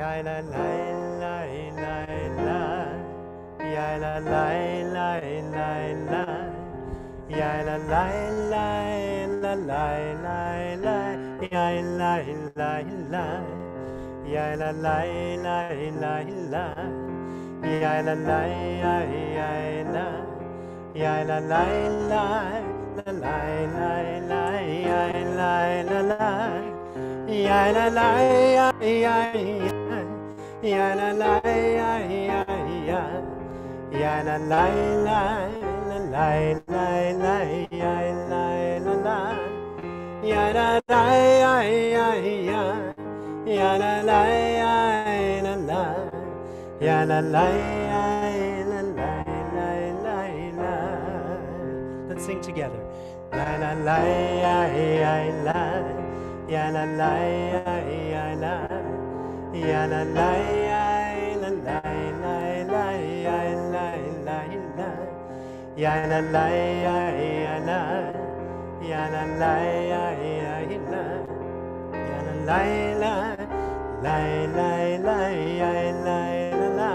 la la la la la. Ya la la la la la. Ya la la la la la la la. Ya la la la. Ya la la la la la. Ya la la la la. Ya la la la la la la. Ya la la la. Ya la la ya ya ya la la ya ya ya ya la la la la la la la ya la la la ya la la ya ya ya ya la la ya la la ya la la ya la la la la la. Let's sing together. La la la ya ya la. Ya la la ya ya la. Ya la la ya la la la la ya la la la. Ya la la ya ya la. Ya la la ya ya la. Ya la la la la la la ya la la.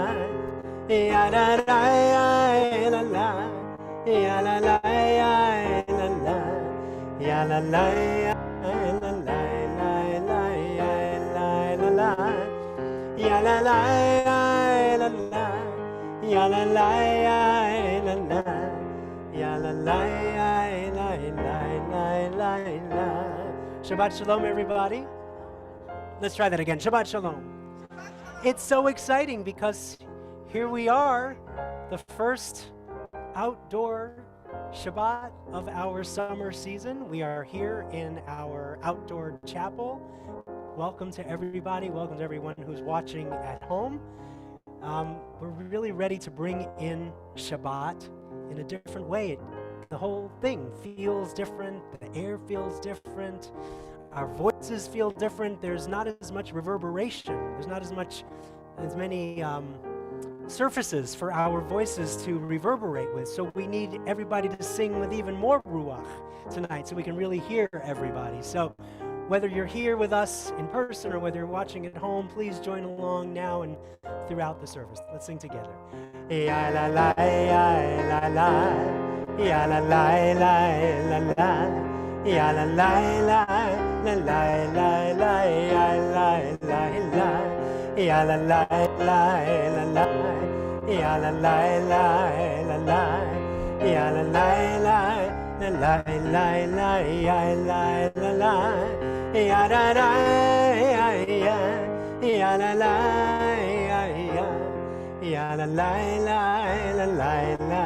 Ya la la ya la la. Ya la la ya la la. Ya la la ya la la. Ya la la la la, ya la la la la, ya la la la. Shabbat Shalom, everybody. Let's try that again. Shabbat Shalom. It's so exciting because here we are, the first outdoor Shabbat of our summer season. We are here in our outdoor chapel. Welcome to everybody. Welcome to everyone who's watching at home. We're really ready to bring in Shabbat in a different way. The whole thing feels different. The air feels different. Our voices feel different. There's not as much reverberation. There's not as many surfaces for our voices to reverberate with. So we need everybody to sing with even more ruach tonight so we can really hear everybody. So whether you're here with us in person or whether you're watching at home, please join along now and throughout the service. Let's sing together. Ya la la ya la la, ya la la la la la, ya la la la la la la la, ya la la la, ya la la la la la, ya la la la la la, ya la la la la la la, ya la la la. Ya la la ya ya ya la la ya ya ya la la la la la la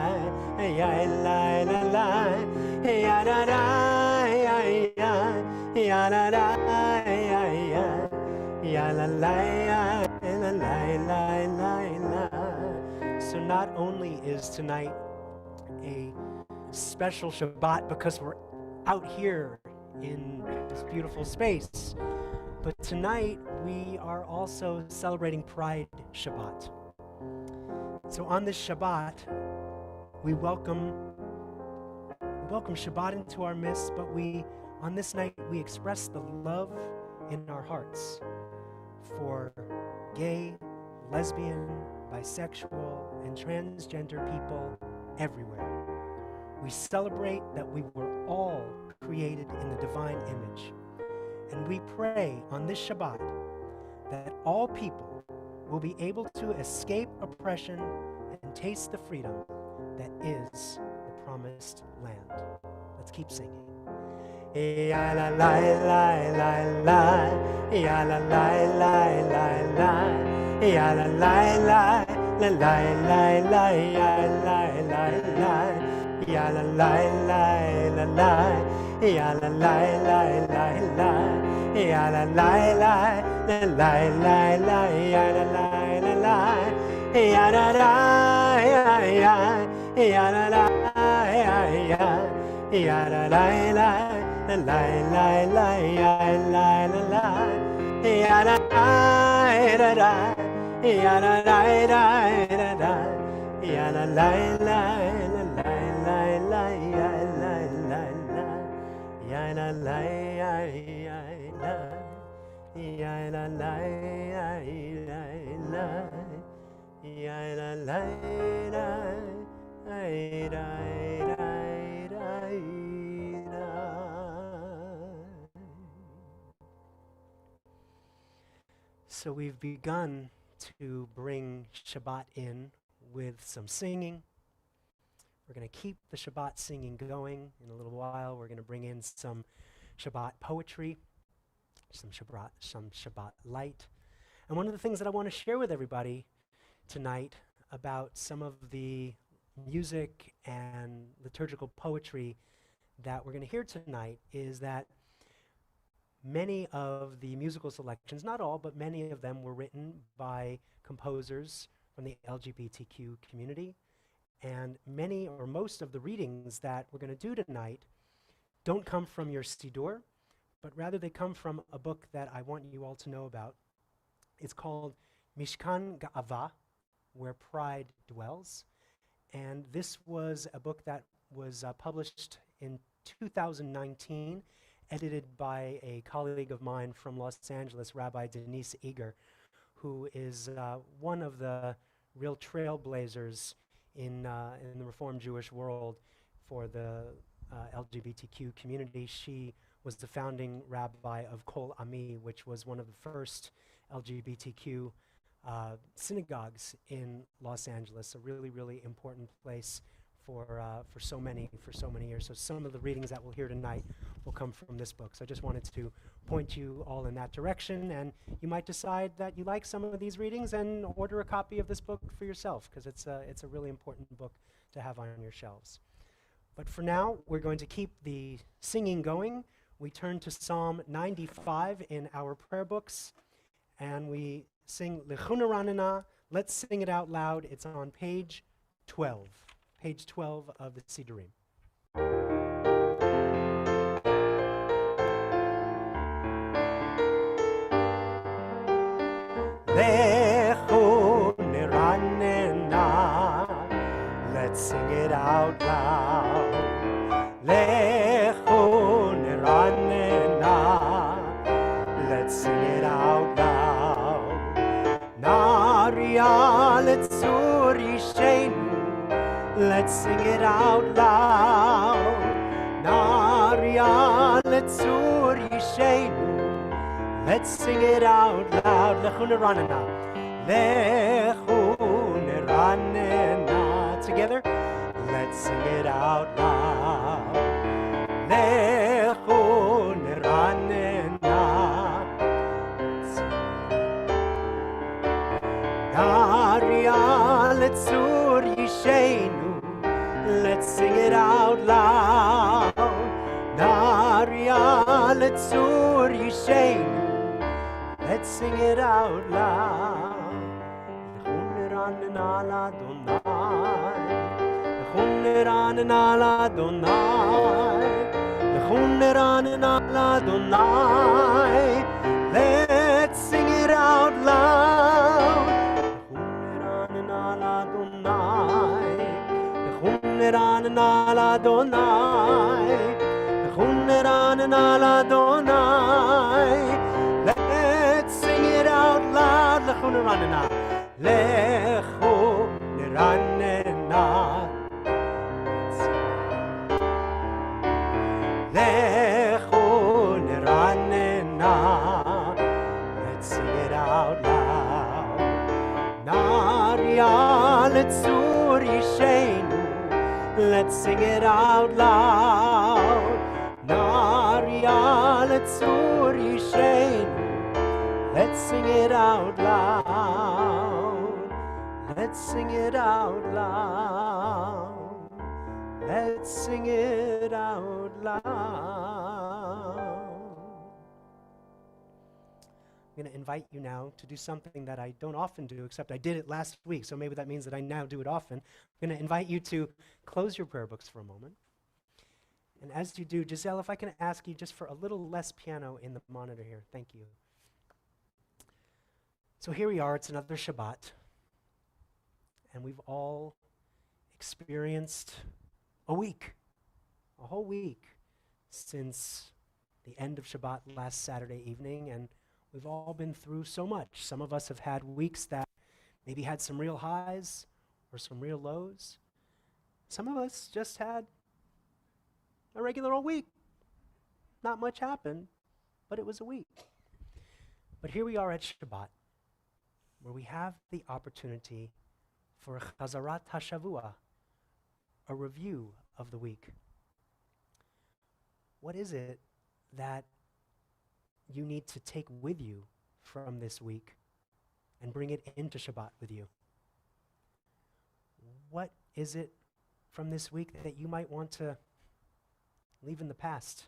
ya la la la ya la la ya ya ya la la ya ya ya la la ya la la la la. So not only is tonight a special Shabbat because we're out here in this beautiful space, but tonight we are also celebrating Pride Shabbat. So on this Shabbat, we welcome Shabbat into our midst, but on this night we express the love in our hearts for gay, lesbian, bisexual, and transgender people everywhere. We celebrate that we were all created in the divine image. And we pray on this Shabbat that all people will be able to escape oppression and taste the freedom that is the promised land. Let's keep singing. Ya la la la la la, ya la la la la la, ya la la la la la la la, ya la la la, ya la la la la la, ya la la la la la, ya la la la la la la la, ya la la la la, ya la la ya ya, ya la la ya ya, ya la la la la la la, ya la la la, ya la la la, ya la la la la, ya la la la la la la, ya la la la, ya la la ya ya la, ya la la ya ya. So we've begun to bring Shabbat in with some singing. We're going to keep the Shabbat singing going. In a little while, we're going to bring in some Shabbat poetry, some Shabbat light. And one of the things that I want to share with everybody tonight about some of the music and liturgical poetry that we're going to hear tonight is that many of the musical selections, not all, but many of them were written by composers from the LGBTQ community. And many or most of the readings that we're going to do tonight don't come from your Siddur, but rather they come from a book that I want you all to know about. It's called Mishkan Ga'ava, Where Pride Dwells. And this was a book that was published in 2019, edited by a colleague of mine from Los Angeles, Rabbi Denise Eager, who is one of the real trailblazers in the Reformed Jewish world for the LGBTQ community. She was the founding rabbi of Kol Ami, which was one of the first LGBTQ synagogues in Los Angeles, a really, really important place for so many years. So some of the readings that we'll hear tonight will come from this book. So I just wanted to point you all in that direction, and you might decide that you like some of these readings and order a copy of this book for yourself, because it's a really important book to have on your shelves. But for now, we're going to keep the singing going. We turn to Psalm 95 in our prayer books, and we sing Lechuna Ranana. Let's sing it out loud. It's on page 12 of the Siddurim. Lechu Neranena, let's sing it out loud. Lechu Neranena, let's sing it out loud. Naria Letzur Yishenu, let's sing it out loud. Naria Letzur Yishenu, let's sing it out loud. Lechu Neranena, Lechu Neranena. Together, let's sing it out loud. Lechu Neranena. Naria Letzur Yishenu, let's sing it out loud. Naria Letzur Yishenu, let's sing it out loud. Lechun neranena l'Adonai, lechun neranena l'Adonai, lechun neranena l'Adonai. Let's sing it out loud. Lechun neranena l'Adonai, lechun neranena l'Adonai, lechun neranena l'Adonai. Let's sing it out loud. Lechu Neranena, Lechu Neranena, Lechu Neranena. Let's sing it out loud. Naria Letzur Yishenu, let's sing it out loud. Naria Letzur Yishenu, let's sing it out loud. Let's sing it out loud. Let's sing it out loud. I'm going to invite you now to do something that I don't often do, except I did it last week, so maybe that means that I now do it often. I'm going to invite you to close your prayer books for a moment. And as you do, Giselle, if I can ask you just for a little less piano in the monitor here. Thank you. So here we are, it's another Shabbat, and we've all experienced a whole week since the end of Shabbat last Saturday evening, and we've all been through so much. Some of us have had weeks that maybe had some real highs or some real lows. Some of us just had a regular old week. Not much happened, but it was a week. But here we are at Shabbat, where we have the opportunity for a Chazarat HaShavua, a review of the week. What is it that you need to take with you from this week and bring it into Shabbat with you? What is it from this week that you might want to leave in the past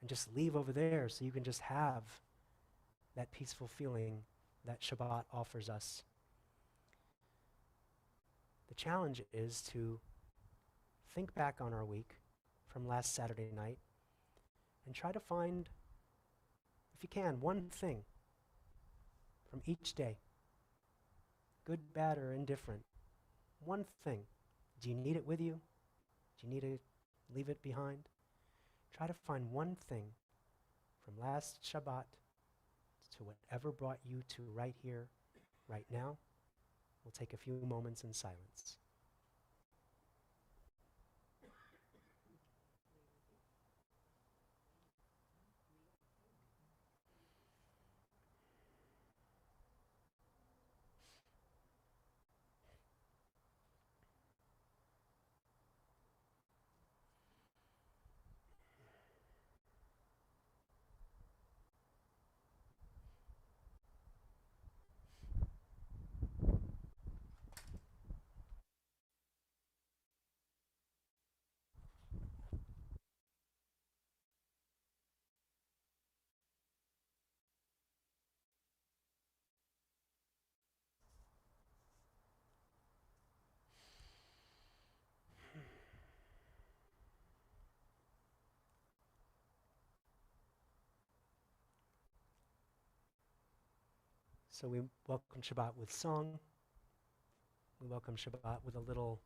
and just leave over there so you can just have that peaceful feeling that Shabbat offers us? The challenge is to think back on our week from last Saturday night and try to find, if you can, one thing from each day, good, bad, or indifferent. One thing. Do you need it with you? Do you need to leave it behind? Try to find one thing from last Shabbat to whatever brought you to right here, right now. We'll take a few moments in silence. So we welcome Shabbat with song. We welcome Shabbat with a little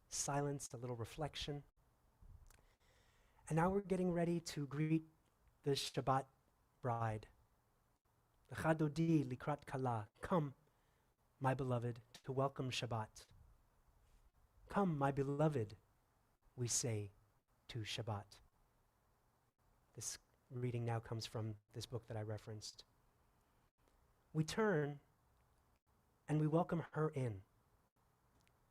silence, a little reflection. And now we're getting ready to greet the Shabbat bride. Lecha dodi likrat kala. Come, my beloved, to welcome Shabbat. Come, my beloved, we say to Shabbat. This reading now comes from this book that I referenced. We turn and we welcome her in.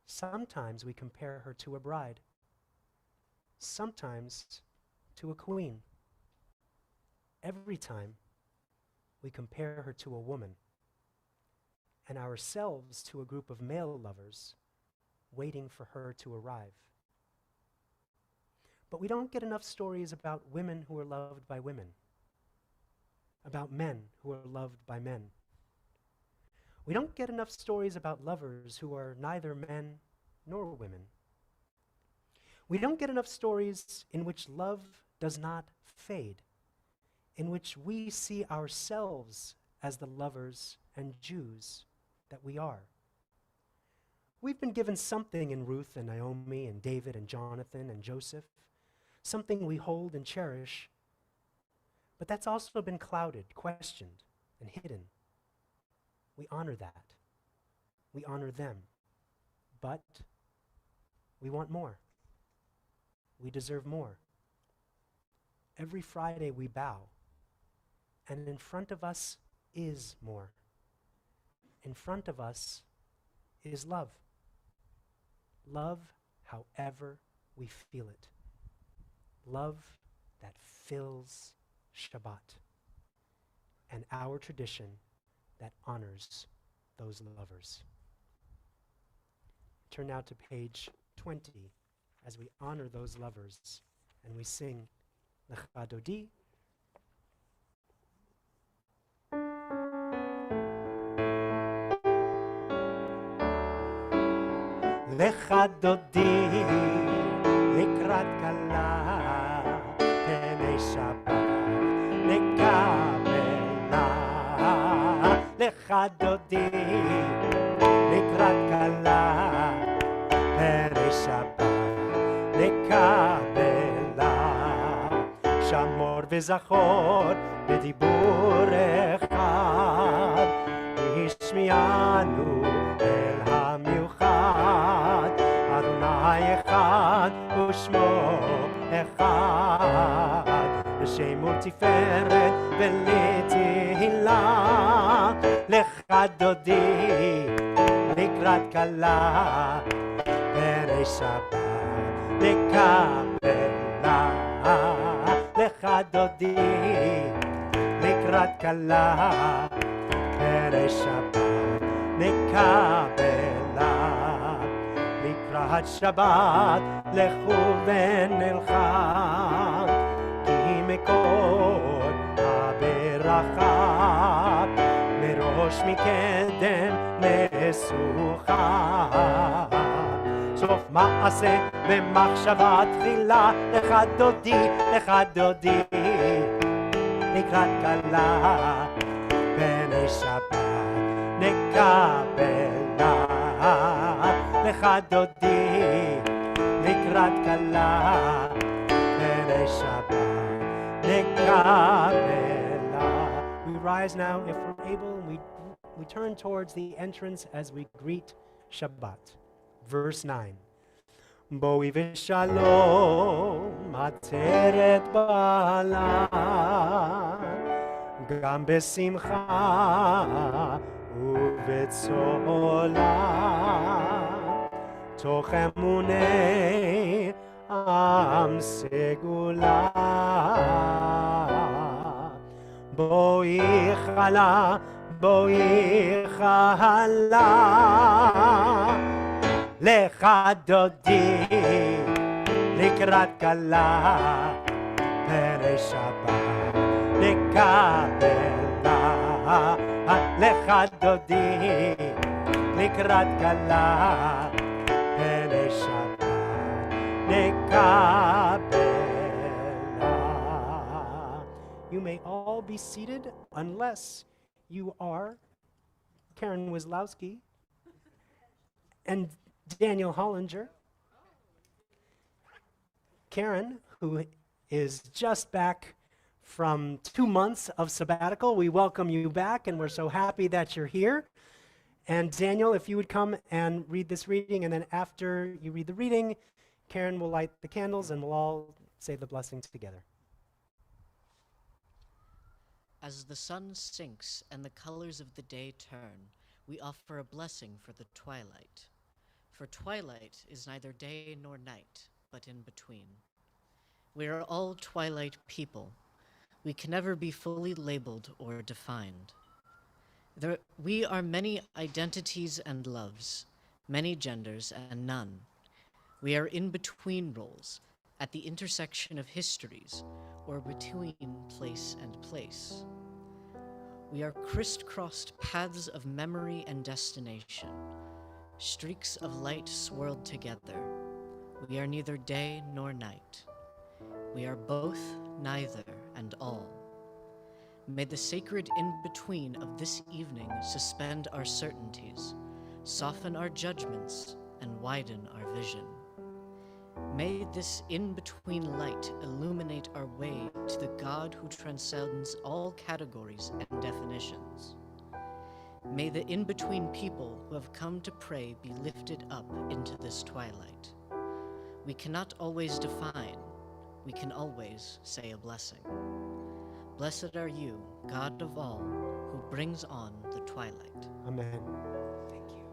Sometimes we compare her to a bride. Sometimes to a queen. Every time we compare her to a woman and ourselves to a group of male lovers waiting for her to arrive. But we don't get enough stories about women who are loved by women, about men who are loved by men. We don't get enough stories about lovers who are neither men nor women. We don't get enough stories in which love does not fade, in which we see ourselves as the lovers and Jews that we are. We've been given something in Ruth and Naomi and David and Jonathan and Joseph, something we hold and cherish, but that's also been clouded, questioned, and hidden. We honor that. We honor them. But we want more. We deserve more. Every Friday we bow, and in front of us is more. In front of us is love. Love however we feel it. Love that fills Shabbat. And our tradition that honors those lovers. Turn now to page 20 as we honor those lovers and we sing Lecha dodi. Lecha dodi likrat kala pnei Shabbat nekabela. Lecha dodi likrat kala pnei Shabbat nekabela. Shamor v'zachor b'dibur echad v'hishmianu אחד ושמו אחד, לשם ותפארת ולתהילה. לך דודי לקראת כלה, פני שבת נקבלה. לך דודי לקראת כלה, פני שבת נקבלה. לקראת שבת לכו ונלכה, כי מקור הברכה מראש מקדם נסוכה. סוף מעשה במחשבה תחילה, לך דודי לקראת כלה, פני שבת נקבלה. לך דודי לקראת כלה, פני שבת נקבלה. We rise now if we're able, and we turn towards the entrance as we greet Shabbat. Verse 9. בואי ושלום עטרת בעלה, גם בשמחה ובצהלה, תוך אמוני עם סגולה. בואי חלה, בואי חלה, לך דודי לקראת כלה, פני שבת נקבלה. לך דודי לקראת כלה, פני שבת נקבלה. You may all be seated unless you are Karen Wislowski and Daniel Hollinger. Karen, who is just back from 2 months of sabbatical, we welcome you back and we're so happy that you're here. And Daniel, if you would come and read this reading, and then after you read the reading, Karen will light the candles and we'll all say the blessings together. As the sun sinks and the colors of the day turn, we offer a blessing for the twilight. For twilight is neither day nor night, but in between. We are all twilight people. We can never be fully labeled or defined. We are many identities and loves, many genders and none. We are in between roles, at the intersection of histories, or between place and place. We are crisscrossed paths of memory and destination, streaks of light swirled together. We are neither day nor night. We are both, neither, and all. May the sacred in-between of this evening suspend our certainties, soften our judgments, and widen our vision. May this in-between light illuminate our way to the God who transcends all categories and definitions. May the in-between people who have come to pray be lifted up into this twilight. We cannot always define, we can always say a blessing. Blessed are you, God of all, who brings on the twilight. Amen. Thank you.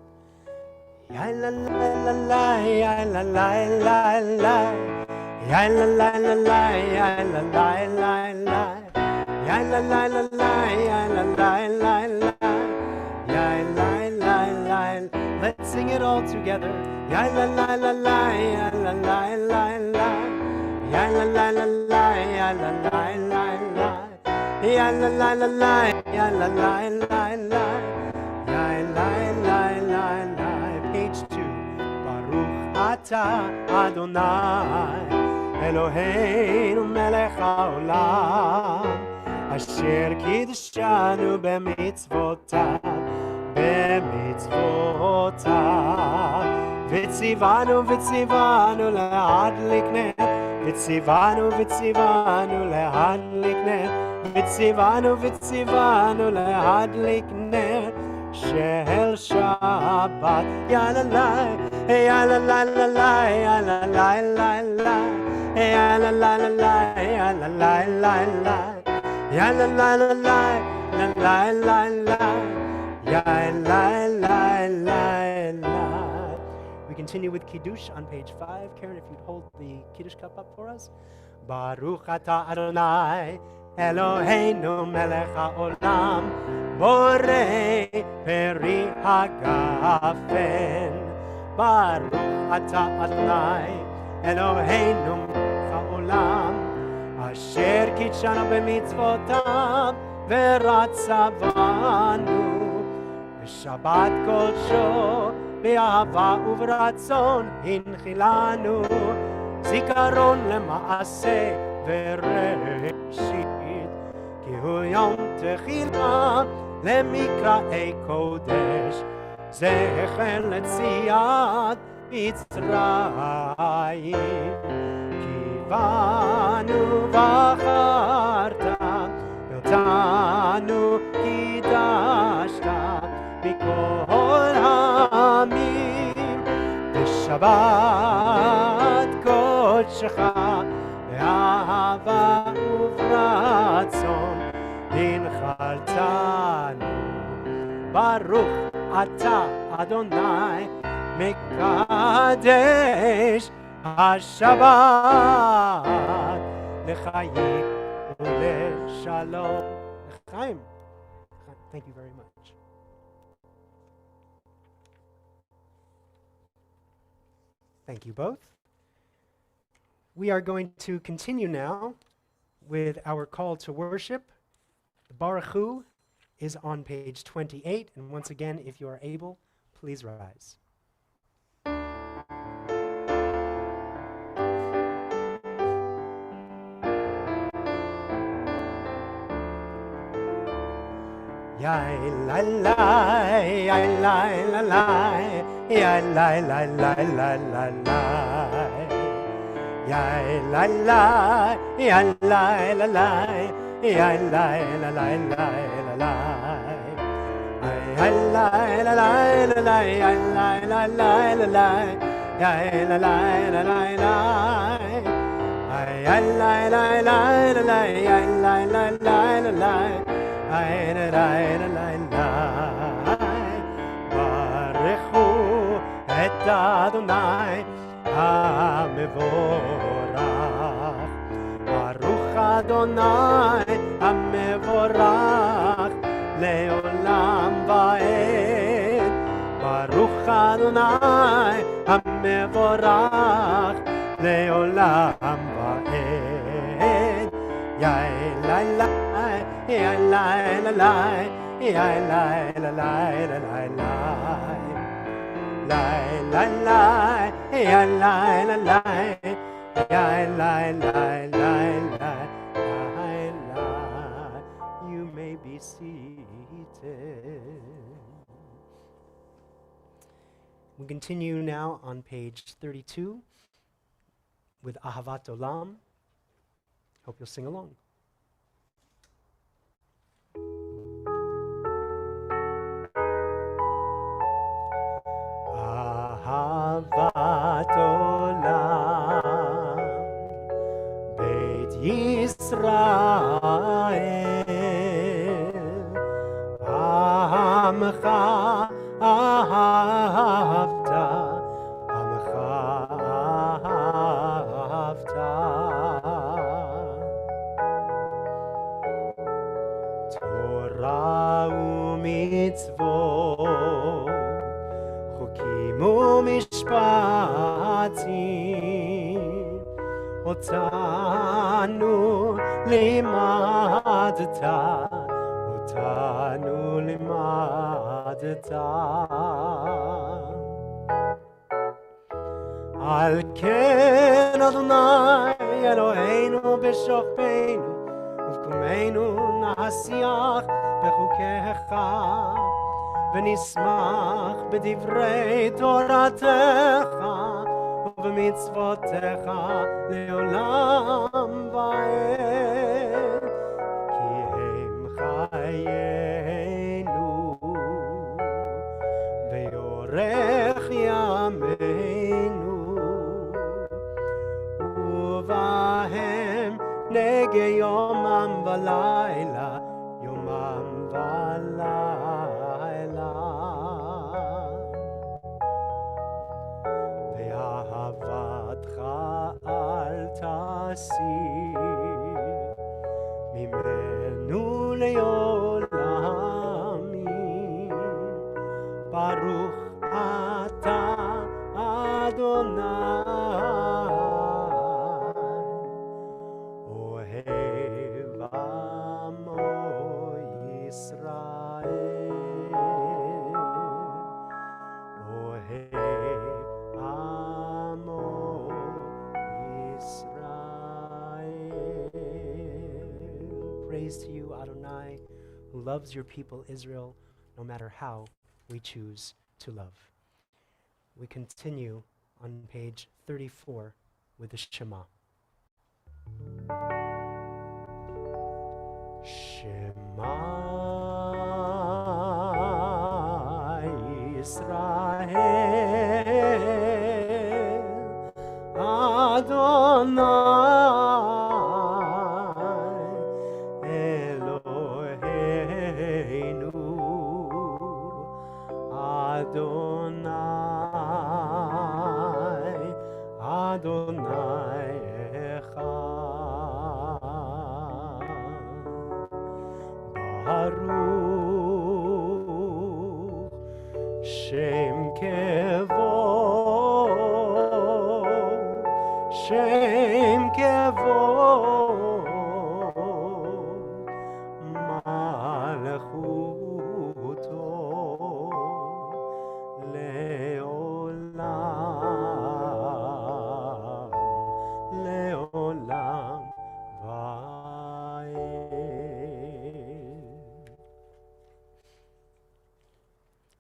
Ya la la la la, ya la la la la, ya la la la la, ya la la la la, ya la la la la, ya la la la la, ya la la la. Let's sing it all together. Ya la la la la, ya la la la la, ya la la la la, ya la la la la. Ya la la la la, ya la la la la, ya la la la la. Page 2. Baruch Ata Adonai Eloheinu melech haolam, asher kiddushanu b'mitzvotav, b'mitzvotav. V'tzivanu le'adlik ner, v'tzivanu le'adlik ner, v'tzivanu le'adlik ner shel Shabbat. Ya la la, ya la la la la, ya la la la la, ya la la la la, ya la la la la, ya la la la la, la la la, ya la la la. We continue with Kiddush on page 5. Karen, if you'd hold the Kiddush cup up for us. Baruch atah Adonai Eloheinu melech haolam borei peri hagafen. Baruch atah Adonai Eloheinu melech haolam asher kitshanu b'mitzvotav v'ratza banu b'shabbat kodsho b'ahava u'v'ratzon hinchilanu זיכרון למעשה וראשית, כי הוא יום תחילה למקראי קודש, זכר ליציאת מצרים. כי בנו בחרת, ואותנו קידשת מכל העמים, בשבת קודשך באהבה וברצון הנחלתנו. ברוך אתה אדוני מקדש השבת לחיים ולשלום. לחיים. Thank you very much. Thank you both. We are going to continue now with our call to worship. The Baruch Hu is on page 28, and once again, if you are able, please rise. Yai la la, yai la la la, yai la la la la la la. Ya la la, ya la la la, ya la la la la la. Ya la la la la, ya la la la la, ya la la la la la. Ya la la la la, ya la la la la, ya la la la la. Baruchu et Adonai המבורך, ברוך אדוני המבורך לעולם ועד. ברוך אדוני המבורך לעולם ועד. יאי לי לי, יאי לי לי, יאי לי לי לי לי. Lai lai lai, ya lai lai lai, ya lai lai lai lai, lai lai. You may be seated. We continue now on page 32 with Ahavat Olam. Hope you'll sing along. אהבת עולם בית ישראל עמך אהבת עמך אהבת תורה ומצוות חוקים ומשפטים אותנו לימדת, אותנו לימדת. על כן אדוני אלוהינו בשוכבנו ובקומנו נשיח בחוקיך ונשמח בדברי תורתך ובמצוותיך לעולם ועד, כי הם חיינו ויורך ימינו. נגה יומם ולילה, יומם ולילה. ואהבתך אל תסיר ממנו לעולמים. ברוך אתה אדוני, אוהב עמו ישראל, אוהב עמו ישראל. Praise to you, Adonai, who loves your people Israel, no matter how we choose to love. We continue on page 34 with the Shema. Shema Yisrael, Adonai Eloheinu, Adonai, Adonai Echad. Baruch Shem Kevod, Shem Kevod, Malchuto Leolam, Leolam Vaed.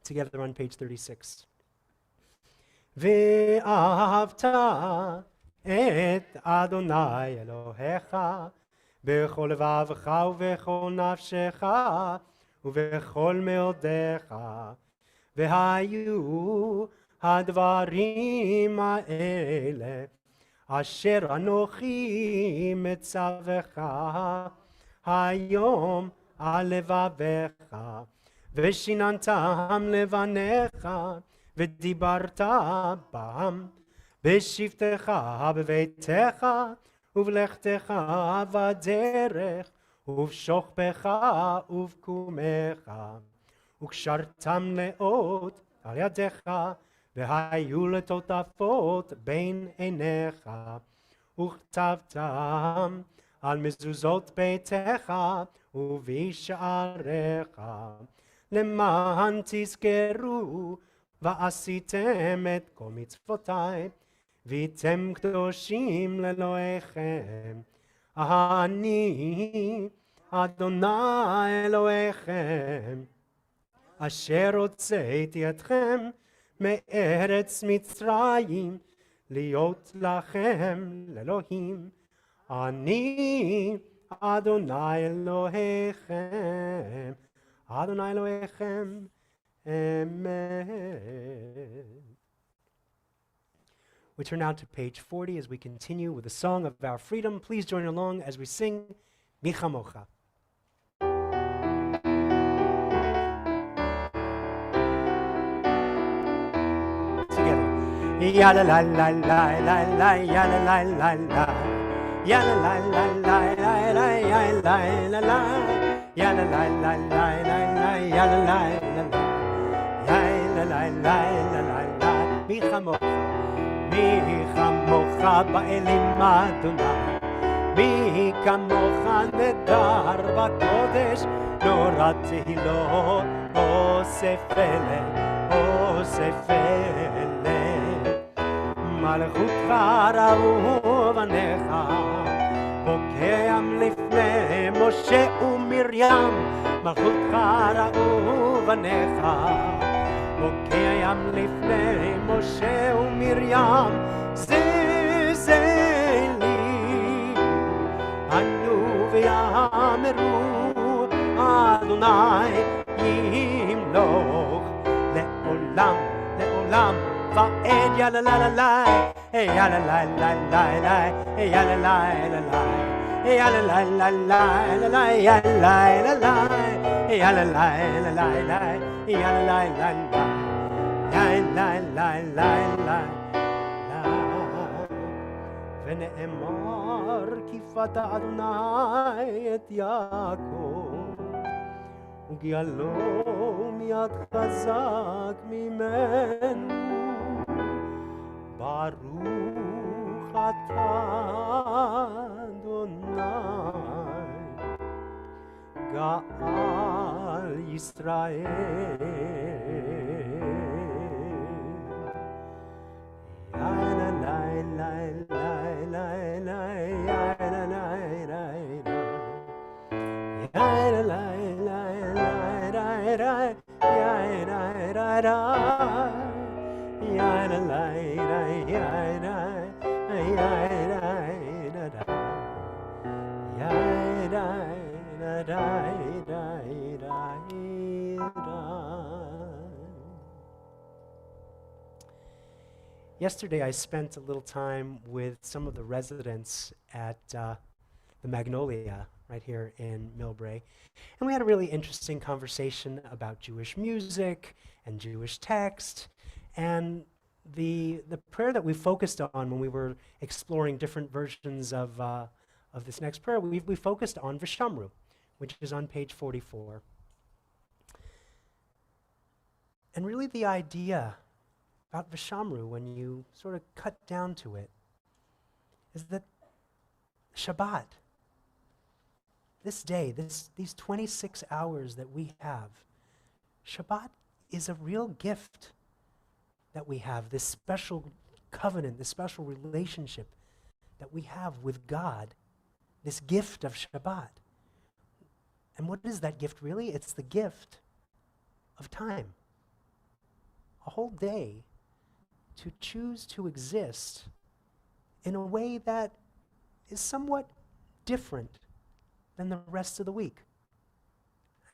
Together on page 36. ואהבת את אדוני אלוהיך בכל לבבך ובכל נפשך ובכל מאודיך, והיו הדברים האלה אשר אנוכי מצווך היום על לבביך, ושיננתם לבניך ודיברת בם בשבתך בביתך ובלכתך בדרך ובשוכבך ובקומך, וקשרתם לאות על ידיך, והיו לטוטפות בין עיניך, וכתבתם על מזוזות ביתך ובשעריך, למען תזכרו ועשיתם את כל מצוותיי, והייתם קדושים לאלוהיכם. אני אדוני אלוהיכם, אשר הוצאתי אתכם מארץ מצרים, להיות לכם לאלוהים. אני אדוני אלוהיכם, אדוני אלוהיכם. Amen. We turn now to page 40 as we continue with the song of our freedom. Please join along as we sing Mi Chamocha. Together. Ya la la la la la la, ya la la la la, ya la la la la la la, ya la la la, ya la la la la la la, ya la la la la. La la la la la la, mi chamocha באלים אדוני, מי כמוך נדר בקודש, נורא תהילות אוסף אלה, מלכותך ראו בניך, בוקע לפני משה ומרים, מלכותך ראו בניך, בוקע לפני משה ומרים, זה לי, ענו ויאמרו, אדוני ימלוך לעולם, לעולם ועד. יאללה לה לה לה, יאללה לה לה לה לה, יאללה לה לה לה, ya la la la la la la ya la la la ya la la la la la ya la la la la ya la la la la ונאמר כי פתה אדוני את יעקב וגאלו מיד חזק ממנו ברוך אתה אדוני גאל ישראל Yesterday I spent a little time with some of the residents at the Magnolia right here in Millbrae, and we had a really interesting conversation about Jewish music and Jewish text, and the prayer that we focused on when we were exploring different versions of this next prayer, we focused on Vishamru, which is on page 44. And really the idea about Vishamru, when you sort of cut down to it, is that Shabbat, this day, these 26 hours that we have, Shabbat is a real gift that we have, this special covenant, this special relationship that we have with God, this gift of Shabbat. And what is that gift really? It's the gift of time. A whole day to choose to exist in a way that is somewhat different than the rest of the week.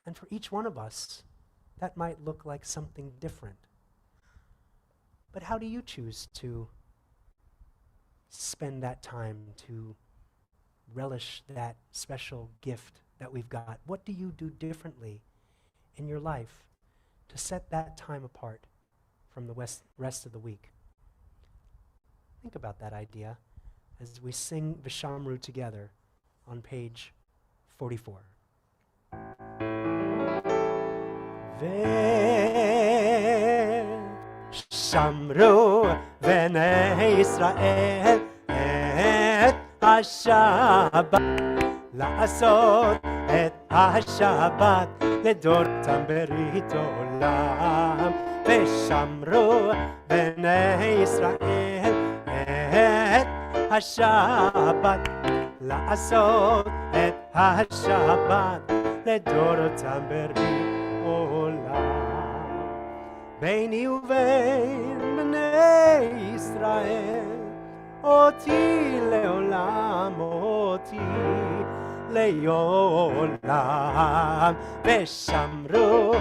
And for each one of us, that might look like something different. But how do you choose to spend that time, to relish that special gift that we've got? What do you do differently in your life to set that time apart from the rest of the week? Think about that idea as we sing Vishamru together on page 44. ושמרו בני ישראל את השבת לעשות את השבת לדורתם ברית עולם ושמרו בני ישראל את השבת לעשות את השבת לדורתם ברית עולם ביני ובין בני ישראל אותי לעולם אותי לעולם ושמרו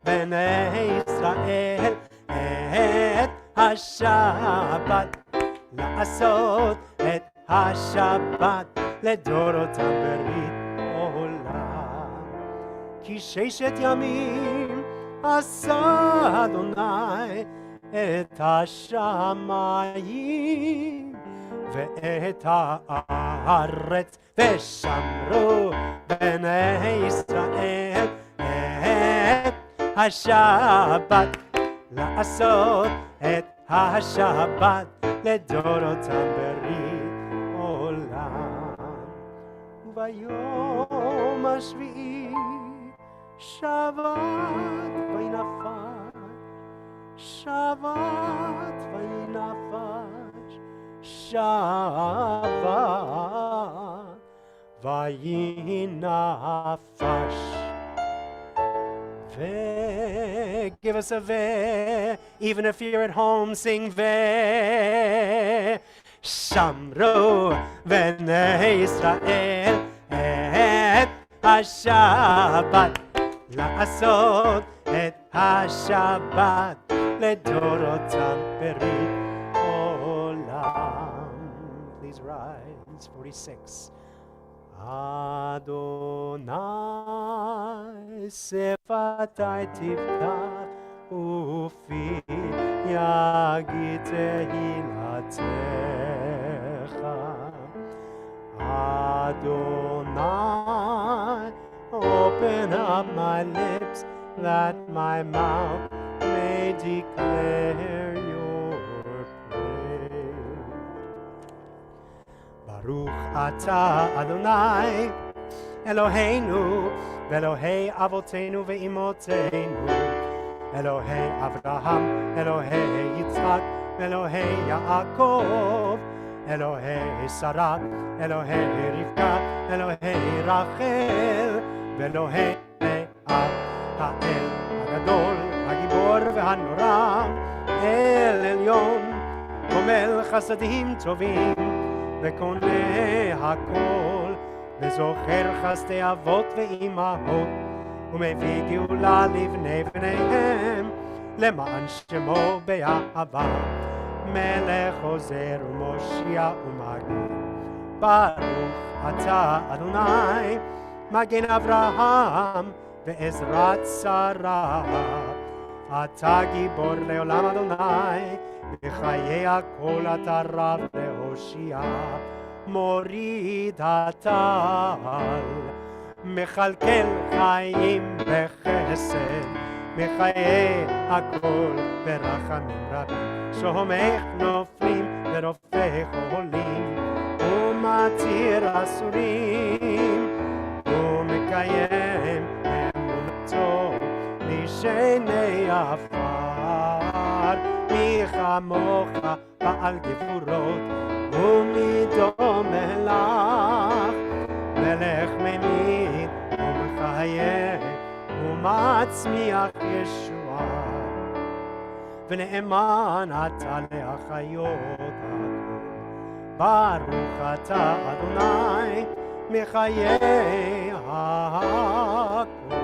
בני ישראל את השבת לעשות את השבת לדורותם ברית עולם כי ששת ימים עשה אדוני את השמיים ואת הארץ ושמרו בני ישראל את השבת לעשות את השבת לדורותם ברית עולם וביום השביעי שבת וינפש שבת וינפש שבת וינפש give us a ve, even if you're at home, sing ve. Shamru bnei Israel et ha-Shabbat לעשות את השבת לדורותם ברית עולם. Please rise. 46. Adonai, sefatai tiftach, ufi yagid tehilatecha. Adonai, open up my lips, that my mouth may declare your praise. Baruch atah Adonai, Eloheinu, ve'Elohei avotenu ve'imotenu, Elohei Avraham, Elohei Yitzchak, Elohei Yaakov, Elohei Sarah, Elohei Rivka, Elohei Rachel, ve'Elohei Lea, Ha'el Hagadol, Hagibor ve'Hanora, El Elyon, Gomel Chasadim Tovim, וקונה הכל, וזוכר חסדי אבות ואימהות, ומביא גאולה לבני בניהם, למען שמו באהבה, מלך עוזר ומושיע ומגן. ברוך אתה אדוני, מגן אברהם ועזרת שרה. אתה גיבור לעולם אדוני, בחיי הכל אתה רב להושיע, מוריד הטל, מכלכל חיים בחסד, מחיי הכל ברחמים רבים, שומך נופלים ורופא חולים, ומתיר אסורים, ומקיים אמונתו לשני עפר. מי כמוך בעל גבורות, ומי דומה לך, מלך ממיד ומחייך, ומצמיח ישועה, ונאמן אתה להחיות הכל. ברוך אתה אדוני מחיי הכל.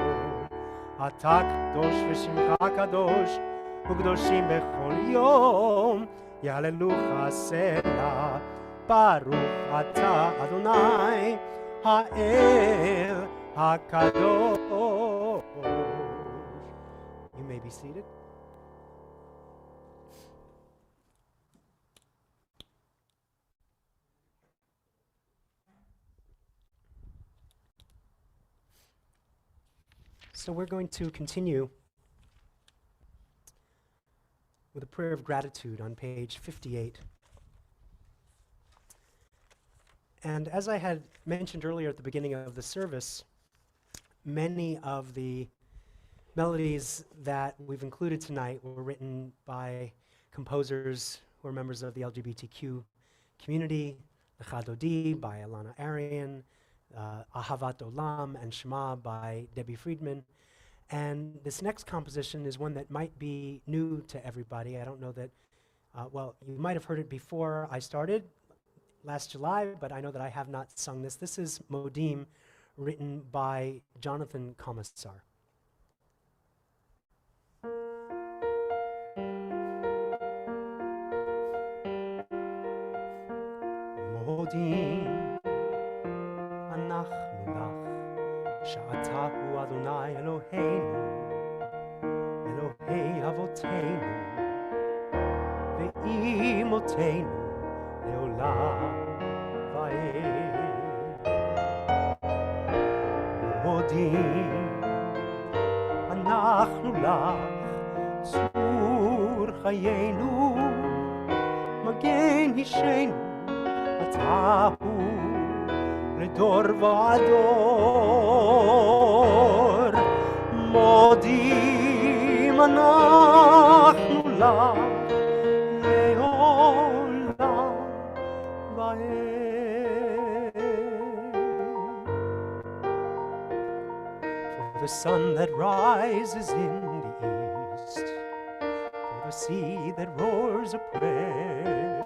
אתה קדוש ושמך קדוש, וקדושים בכל יום, יהללוך סלע. ברוך אתה אדוני האל הקדוש. You may be seated. So we're going to continue with a prayer of gratitude on page 58. And as I had mentioned earlier at the beginning of the service, many of the melodies that we've included tonight were written by composers who are members of the LGBTQ community, Lecha Dodi by Alana Arian, Ahavat Olam and Shema by Debbie Friedman. And this next composition is one that might be new to everybody. I don't know that, well, you might have heard it before I started last July, but I know that I have not sung this. This is Modim, written by Jonathan Commissar. Modim. שאתה הוא אדוני אלוהינו, אלוהי אבותינו, ואימותינו לעולם ועד. מודים אנחנו לך, צור חיינו, מגן אישנו, אתה הוא לדור ועדור. מודים אנחנו לך לעולם ועד. For the sun that rises in the east, for the sea that roars a prayer,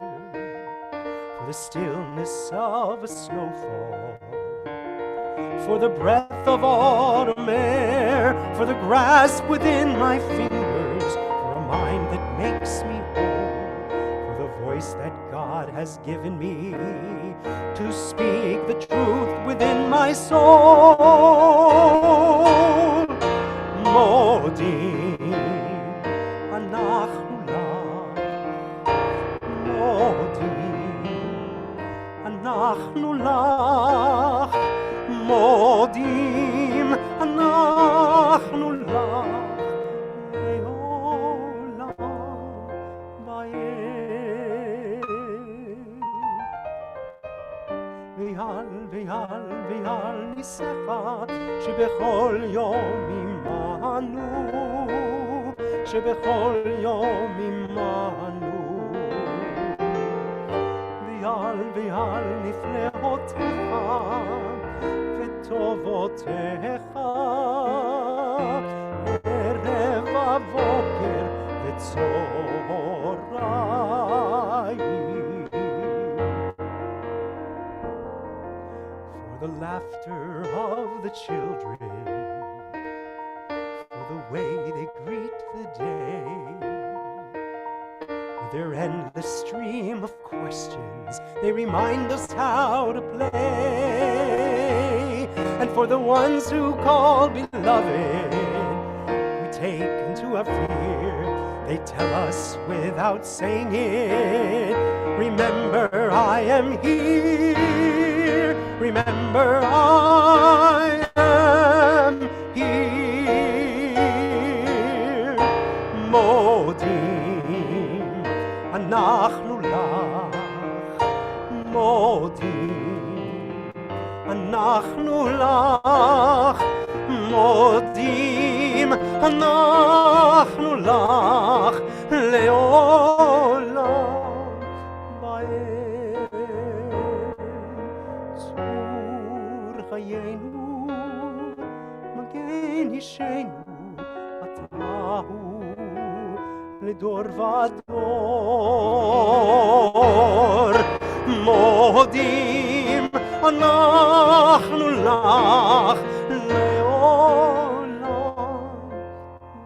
for the stillness of a snowfall, for the breath of autumn air, for the grasp within my fingers, for a mind that makes me whole, for the voice that God has given me to speak the truth within my soul. Modim, אנחנו לך. Modim, אנחנו לך. Modim, אנחנו לך. לעולם ועד. ויעל ניסך שבכל יום עמנו, שבכל יום עמנו. ויעל נפלאותיך וטובותיך ערב הבוקר וצהריים. For the laughter of the children, for the way they greet the day, with their endless stream of questions, they remind us how to play. And for the ones who call beloved, we take into our fear, they tell us without saying it, remember I am here, remember I am here. Modim, אנחנו לך. Modim, אנחנו לך. Modim, אנחנו לך. לעולם ועד. צור חיינו, מגן אישנו, אתה הוא לדור ודור. מודים אנחנו לך לעולם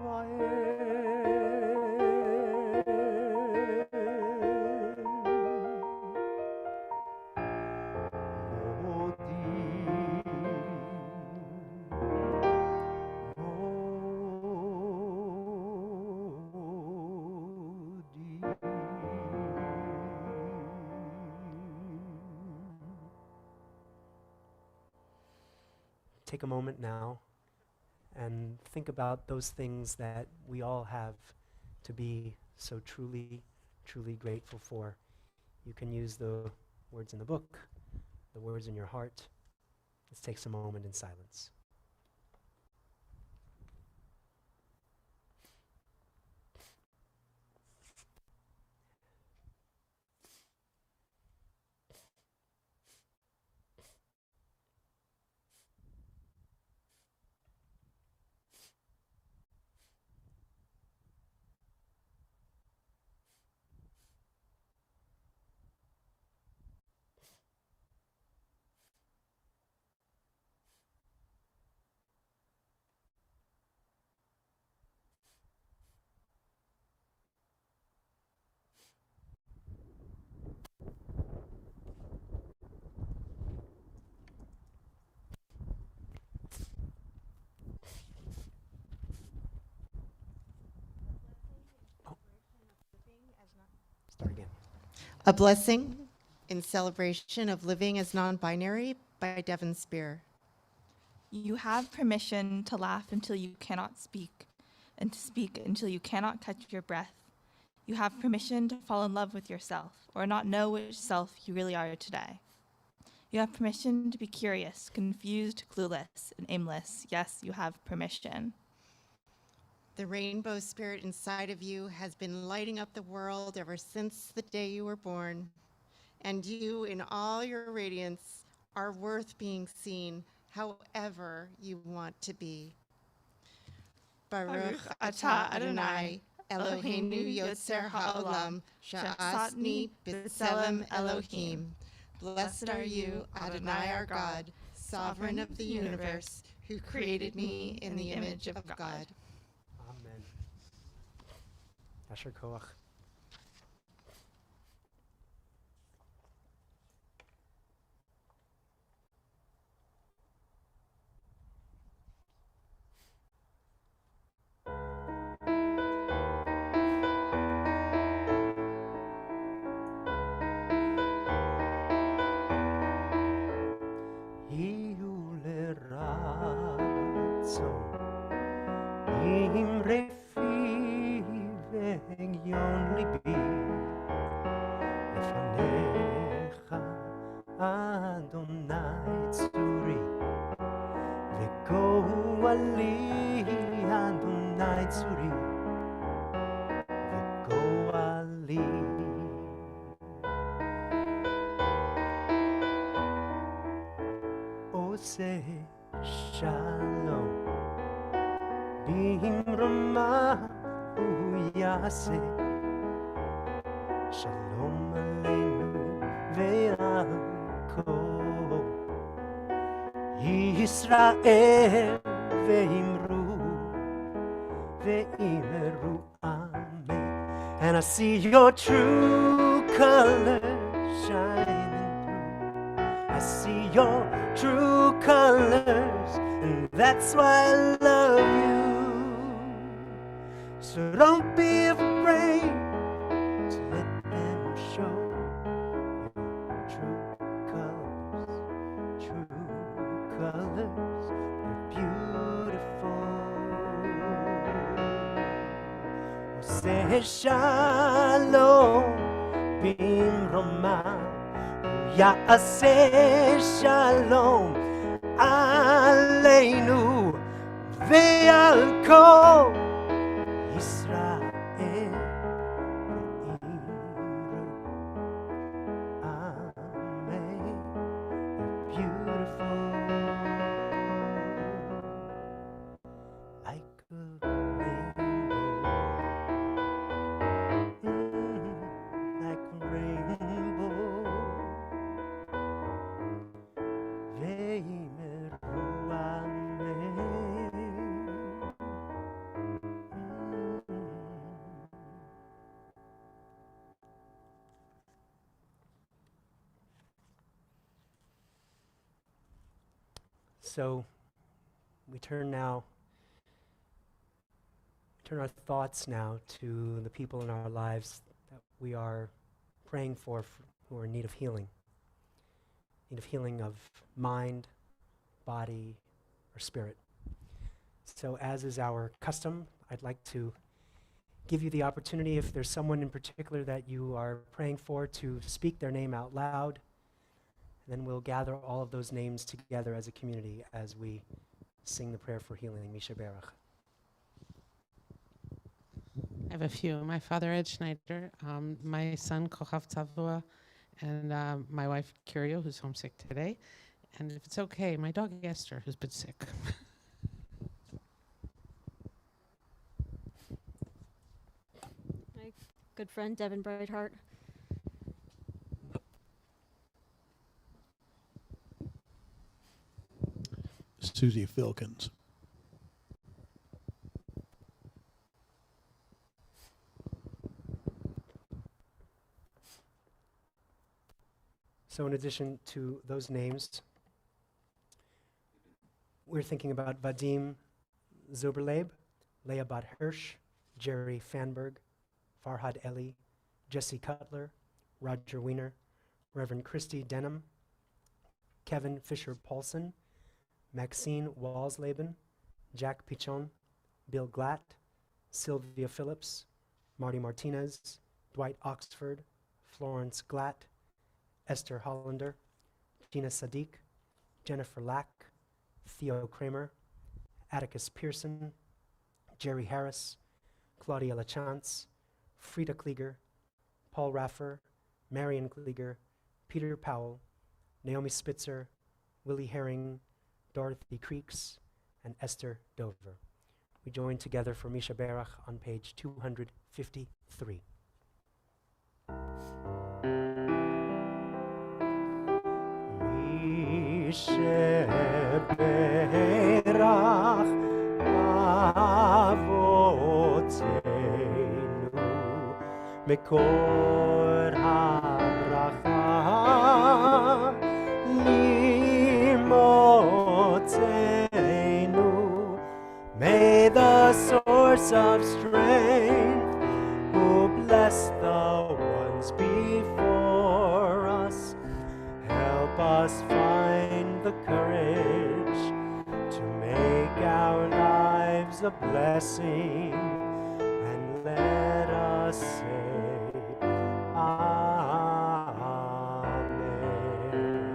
ועד. Take a moment now and think about those things that we all have to be so truly, truly grateful for. You can use the words in the book, the words in your heart. Let's take some moment in silence. Start again. A Blessing in Celebration of Living as Non-Binary by Devin Spear. You have permission to laugh until you cannot speak, and to speak until you cannot catch your breath. You have permission to fall in love with yourself, or not know which self you really are today. You have permission to be curious, confused, clueless, and aimless. Yes, you have permission. The rainbow spirit inside of you has been lighting up the world ever since the day you were born. And you, in all your radiance, are worth being seen however you want to be. Baruch atah Adonai, Eloheinu yotzer ha'olam, sha'asni b'tselem Elohim. Blessed are you, Adonai our God, sovereign of the universe, who created me in the image of God. Amen. Asher Koach. Adonai Tzuri Vegoali Adonai Tzuri Vegoali Ose Shalom Bimrama Uyase Shalom Aleinu Ve'al Kol Yisrael Ve'imru Ve'imeru Amen. And I see your true colors shining through. I see your true colors, and that's why I love you. So don't be afraid to let them show your true colors. True colors, they're beautiful. Say shalom, bimroma, ya'aseh shalom, aleinu, ve'al kol Yisrael ve'imru. Amen. They're beautiful, like a rainbow, like a rainbow. Ve'imeru amen. So we turn our thoughts now to the people in our lives that we are praying for who are in need of healing of mind, body, or spirit. So as is our custom, I'd like to give you the opportunity, if there's someone in particular that you are praying for, to speak their name out loud. Then we'll gather all of those names together as a community as we sing the prayer for healing, Misha Berach. I have a few. My father, Ed Schneider, my son, Kochav Tavua, and my wife, Curio, who's homesick today. And if it's okay, my dog, Esther, who's been sick. My good friend, Devin Brightheart. Susie Filkins. So in addition to those names, we're thinking about Vadim Zuberleib, Leah Bat Hirsch, Jerry Fanberg, Farhad Eli, Jesse Cutler, Roger Wiener, Reverend Christy Denham, Kevin Fisher-Paulson, Maxine Walsleben, Jack Pichon, Bill Glatt, Sylvia Phillips, Marty Martinez, Dwight Oxford, Florence Glatt, Esther Hollander, Gina Sadiq, Jennifer Lack, Theo Kramer, Atticus Pearson, Jerry Harris, Claudia LaChance, Frida Klieger, Paul Raffer, Marion Klieger, Peter Powell, Naomi Spitzer, Willie Herring, Dorothy Creeks, and Esther Dover. We join together for Misha Berach on page 253. Misha Berach Avotenu Mekor HaBracha Limotenu. May the source of strength, who bless the ones before us, help us find the courage to make our lives a blessing, and let us say Amen.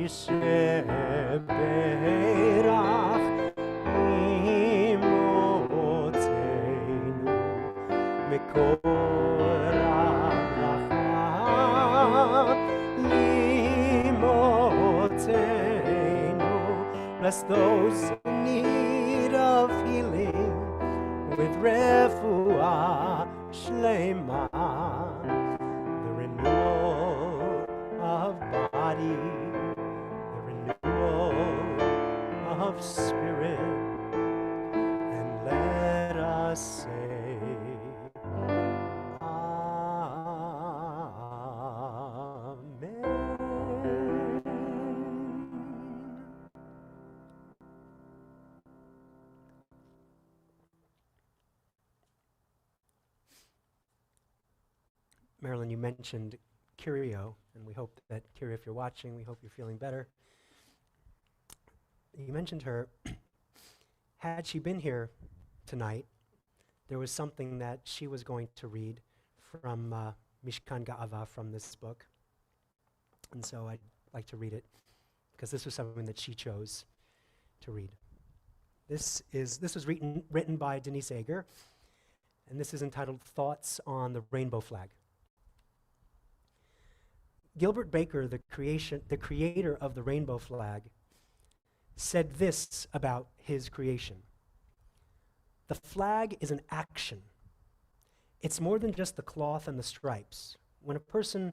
שברך אמותינו מקור הברכה לאמותינו. Bless those in need of healing with refuah shlema, the renewal of body, the renewal of spirit, and let us say, Amen. Marilyn, you mentioned Curio, and we hope that, Curio, if you're watching, we hope you're feeling better. You mentioned her. Had she been here tonight, there was something that she was going to read from Mishkan Ga'ava, from this book. And so I'd like to read it, because this was something that she chose to read. This was written by Denise Ager, and this is entitled Thoughts on the Rainbow Flag. Gilbert Baker, the creator of the rainbow flag, said this about his creation: the flag is an action. It's more than just the cloth and the stripes. When a person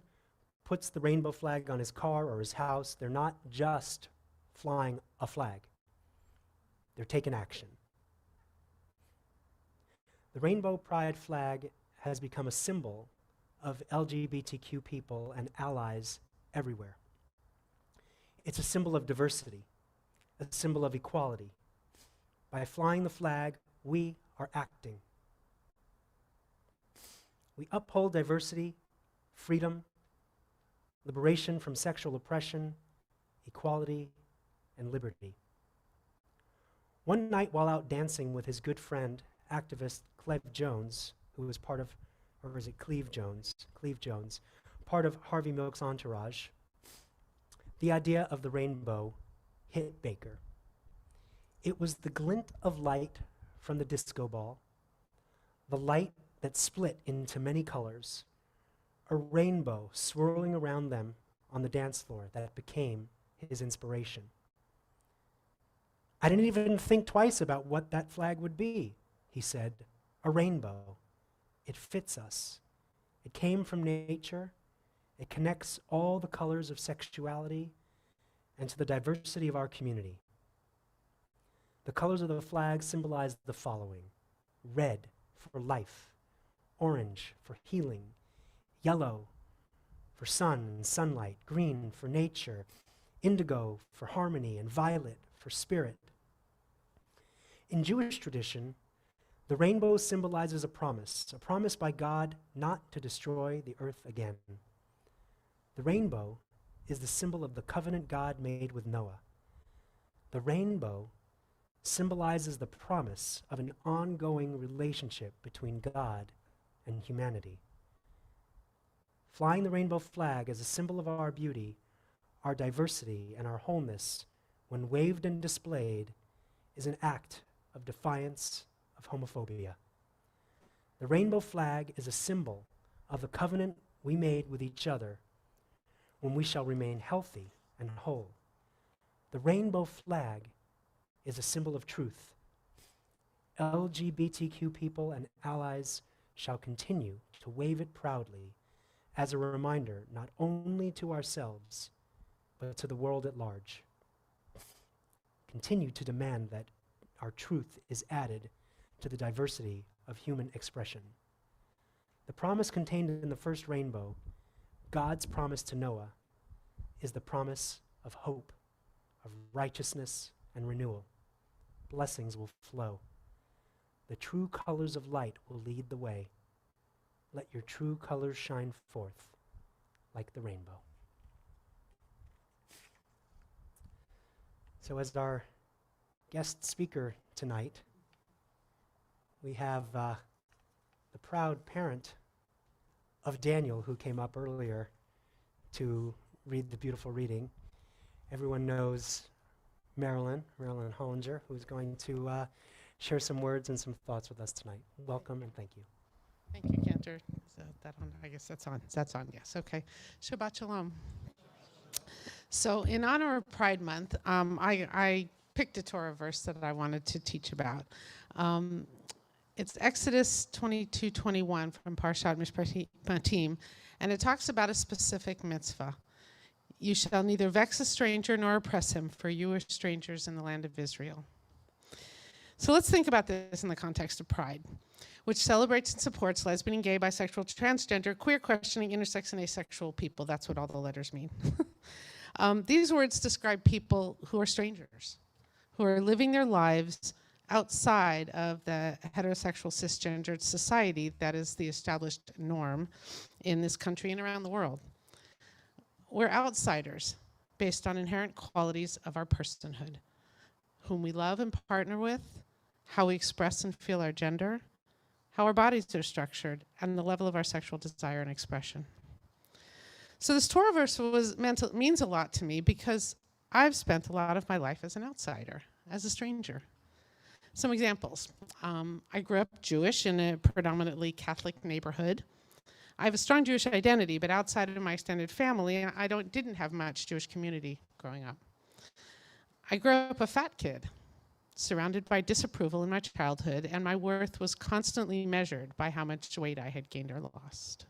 puts the rainbow flag on his car or his house, they're not just flying a flag. They're taking action. The Rainbow Pride flag has become a symbol of LGBTQ people and allies everywhere. It's a symbol of diversity, a symbol of equality. By flying the flag, we are acting. We uphold diversity, freedom, liberation from sexual oppression, equality, and liberty. One night while out dancing with his good friend, activist Cleve Jones, who was part of, or is it Cleve Jones, part of Harvey Milk's entourage, the idea of the rainbow hit Baker. It was the glint of light from the disco ball, the light that split into many colors, a rainbow swirling around them on the dance floor that became his inspiration. I didn't even think twice about what that flag would be, he said. A rainbow. It fits us. It came from nature. It connects all the colors of sexuality and to the diversity of our community. The colors of the flag symbolize the following: red for life, orange for healing, yellow for sun and sunlight, green for nature, indigo for harmony, and violet for spirit. In Jewish tradition, the rainbow symbolizes a promise by God not to destroy the earth again. The rainbow is the symbol of the covenant God made with Noah. The rainbow symbolizes the promise of an ongoing relationship between God and humanity. Flying the rainbow flag as a symbol of our beauty, our diversity, and our wholeness, when waved and displayed, is an act of defiance of homophobia. The rainbow flag is a symbol of the covenant we made with each other when we shall remain healthy and whole. The rainbow flag is a symbol of truth. LGBTQ people and allies shall continue to wave it proudly as a reminder not only to ourselves, but to the world at large. Continue to demand that our truth is added to the diversity of human expression. The promise contained in the first rainbow, God's promise to Noah, is the promise of hope, of righteousness, and renewal. Blessings will flow. The true colors of light will lead the way. Let your true colors shine forth like the rainbow. So as our guest speaker tonight, we have the proud parent of Daniel, who came up earlier to read the beautiful reading. everyone knows Marilyn Hollinger, who's going to share some words and some thoughts with us tonight. Welcome and thank you. Thank you, Cantor. Is that on? I guess that's on. That's on, yes. Okay. Shabbat Shalom. So in honor of Pride Month, I picked a Torah verse that I wanted to teach about. It's Exodus 22:21 from Parshat Mishpatim, and it talks about a specific mitzvah. You shall neither vex a stranger nor oppress him, for you are strangers in the land of Israel. So let's think about this in the context of Pride, which celebrates and supports lesbian, gay, bisexual, transgender, queer, questioning, intersex, and asexual people. That's what all the letters mean. These words describe people who are strangers, who are living their lives outside of the heterosexual cisgendered society that is the established norm in this country and around the world. We're outsiders based on inherent qualities of our personhood, whom we love and partner with, how we express and feel our gender, how our bodies are structured, and the level of our sexual desire and expression. So this Torah verse means a lot to me because I've spent a lot of my life as an outsider, as a stranger. Some examples. I grew up Jewish in a predominantly Catholic neighborhood. I have a strong Jewish identity, but outside of my extended family, I didn't have much Jewish community growing up. I grew up a fat kid, surrounded by disapproval in my childhood, and my worth was constantly measured by how much weight I had gained or lost.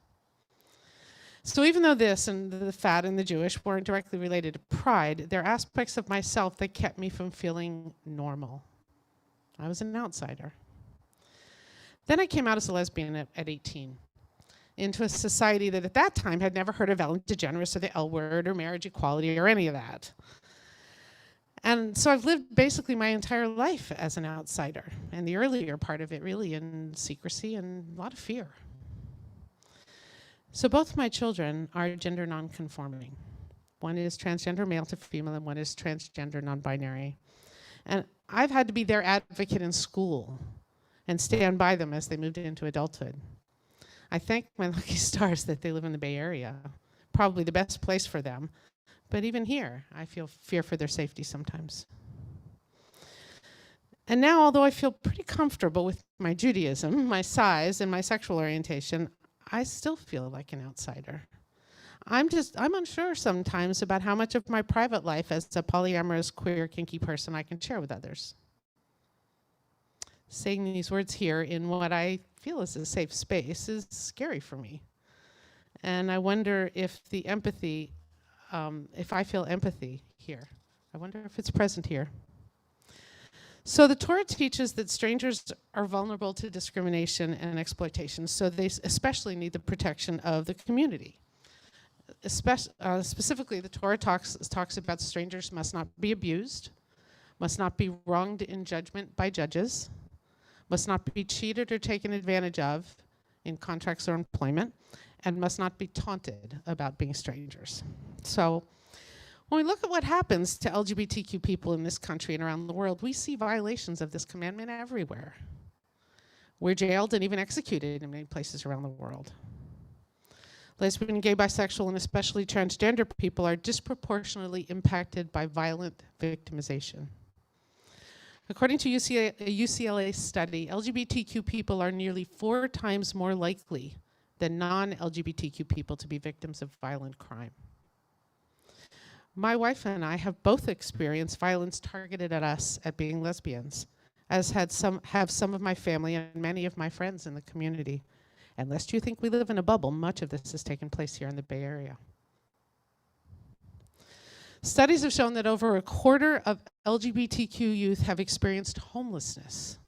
So even though this and the fat and the Jewish weren't directly related to pride, there are aspects of myself that kept me from feeling normal. I was an outsider. Then I came out as a lesbian at 18, into a society that at that time had never heard of Ellen DeGeneres or the L word or marriage equality or any of that. And so I've lived basically my entire life as an outsider, and the earlier part of it really in secrecy and a lot of fear. So both my children are gender non-conforming. One is transgender male to female, and one is transgender non-binary. And I've had to be their advocate in school and stand by them as they moved into adulthood. I thank my lucky stars that they live in the Bay Area, probably the best place for them. But even here, I feel fear for their safety sometimes. And now, although I feel pretty comfortable with my Judaism, my size, and my sexual orientation, I still feel like an outsider. I'm unsure sometimes about how much of my private life as a polyamorous, queer, kinky person I can share with others. Saying these words here in what I feel is a safe space is scary for me. And I wonder if the empathy, if I feel empathy here. I wonder if it's present here. So the Torah teaches that strangers are vulnerable to discrimination and exploitation, so they especially need the protection of the community. Specifically, the Torah talks about strangers must not be abused, must not be wronged in judgment by judges, must not be cheated or taken advantage of in contracts or employment, and must not be taunted about being strangers. So when we look at what happens to LGBTQ people in this country and around the world, we see violations of this commandment everywhere. We're jailed and even executed in many places around the world. Lesbian, gay, bisexual, and especially transgender people are disproportionately impacted by violent victimization. According to a UCLA study, LGBTQ people are nearly 4 times more likely than non-LGBTQ people to be victims of violent crime. My wife and I have both experienced violence targeted at us at being lesbians, as have some of my family and many of my friends in the community. And lest you think we live in a bubble, much of this has taken place here in the Bay Area. Studies have shown that over a quarter of LGBTQ youth have experienced homelessness,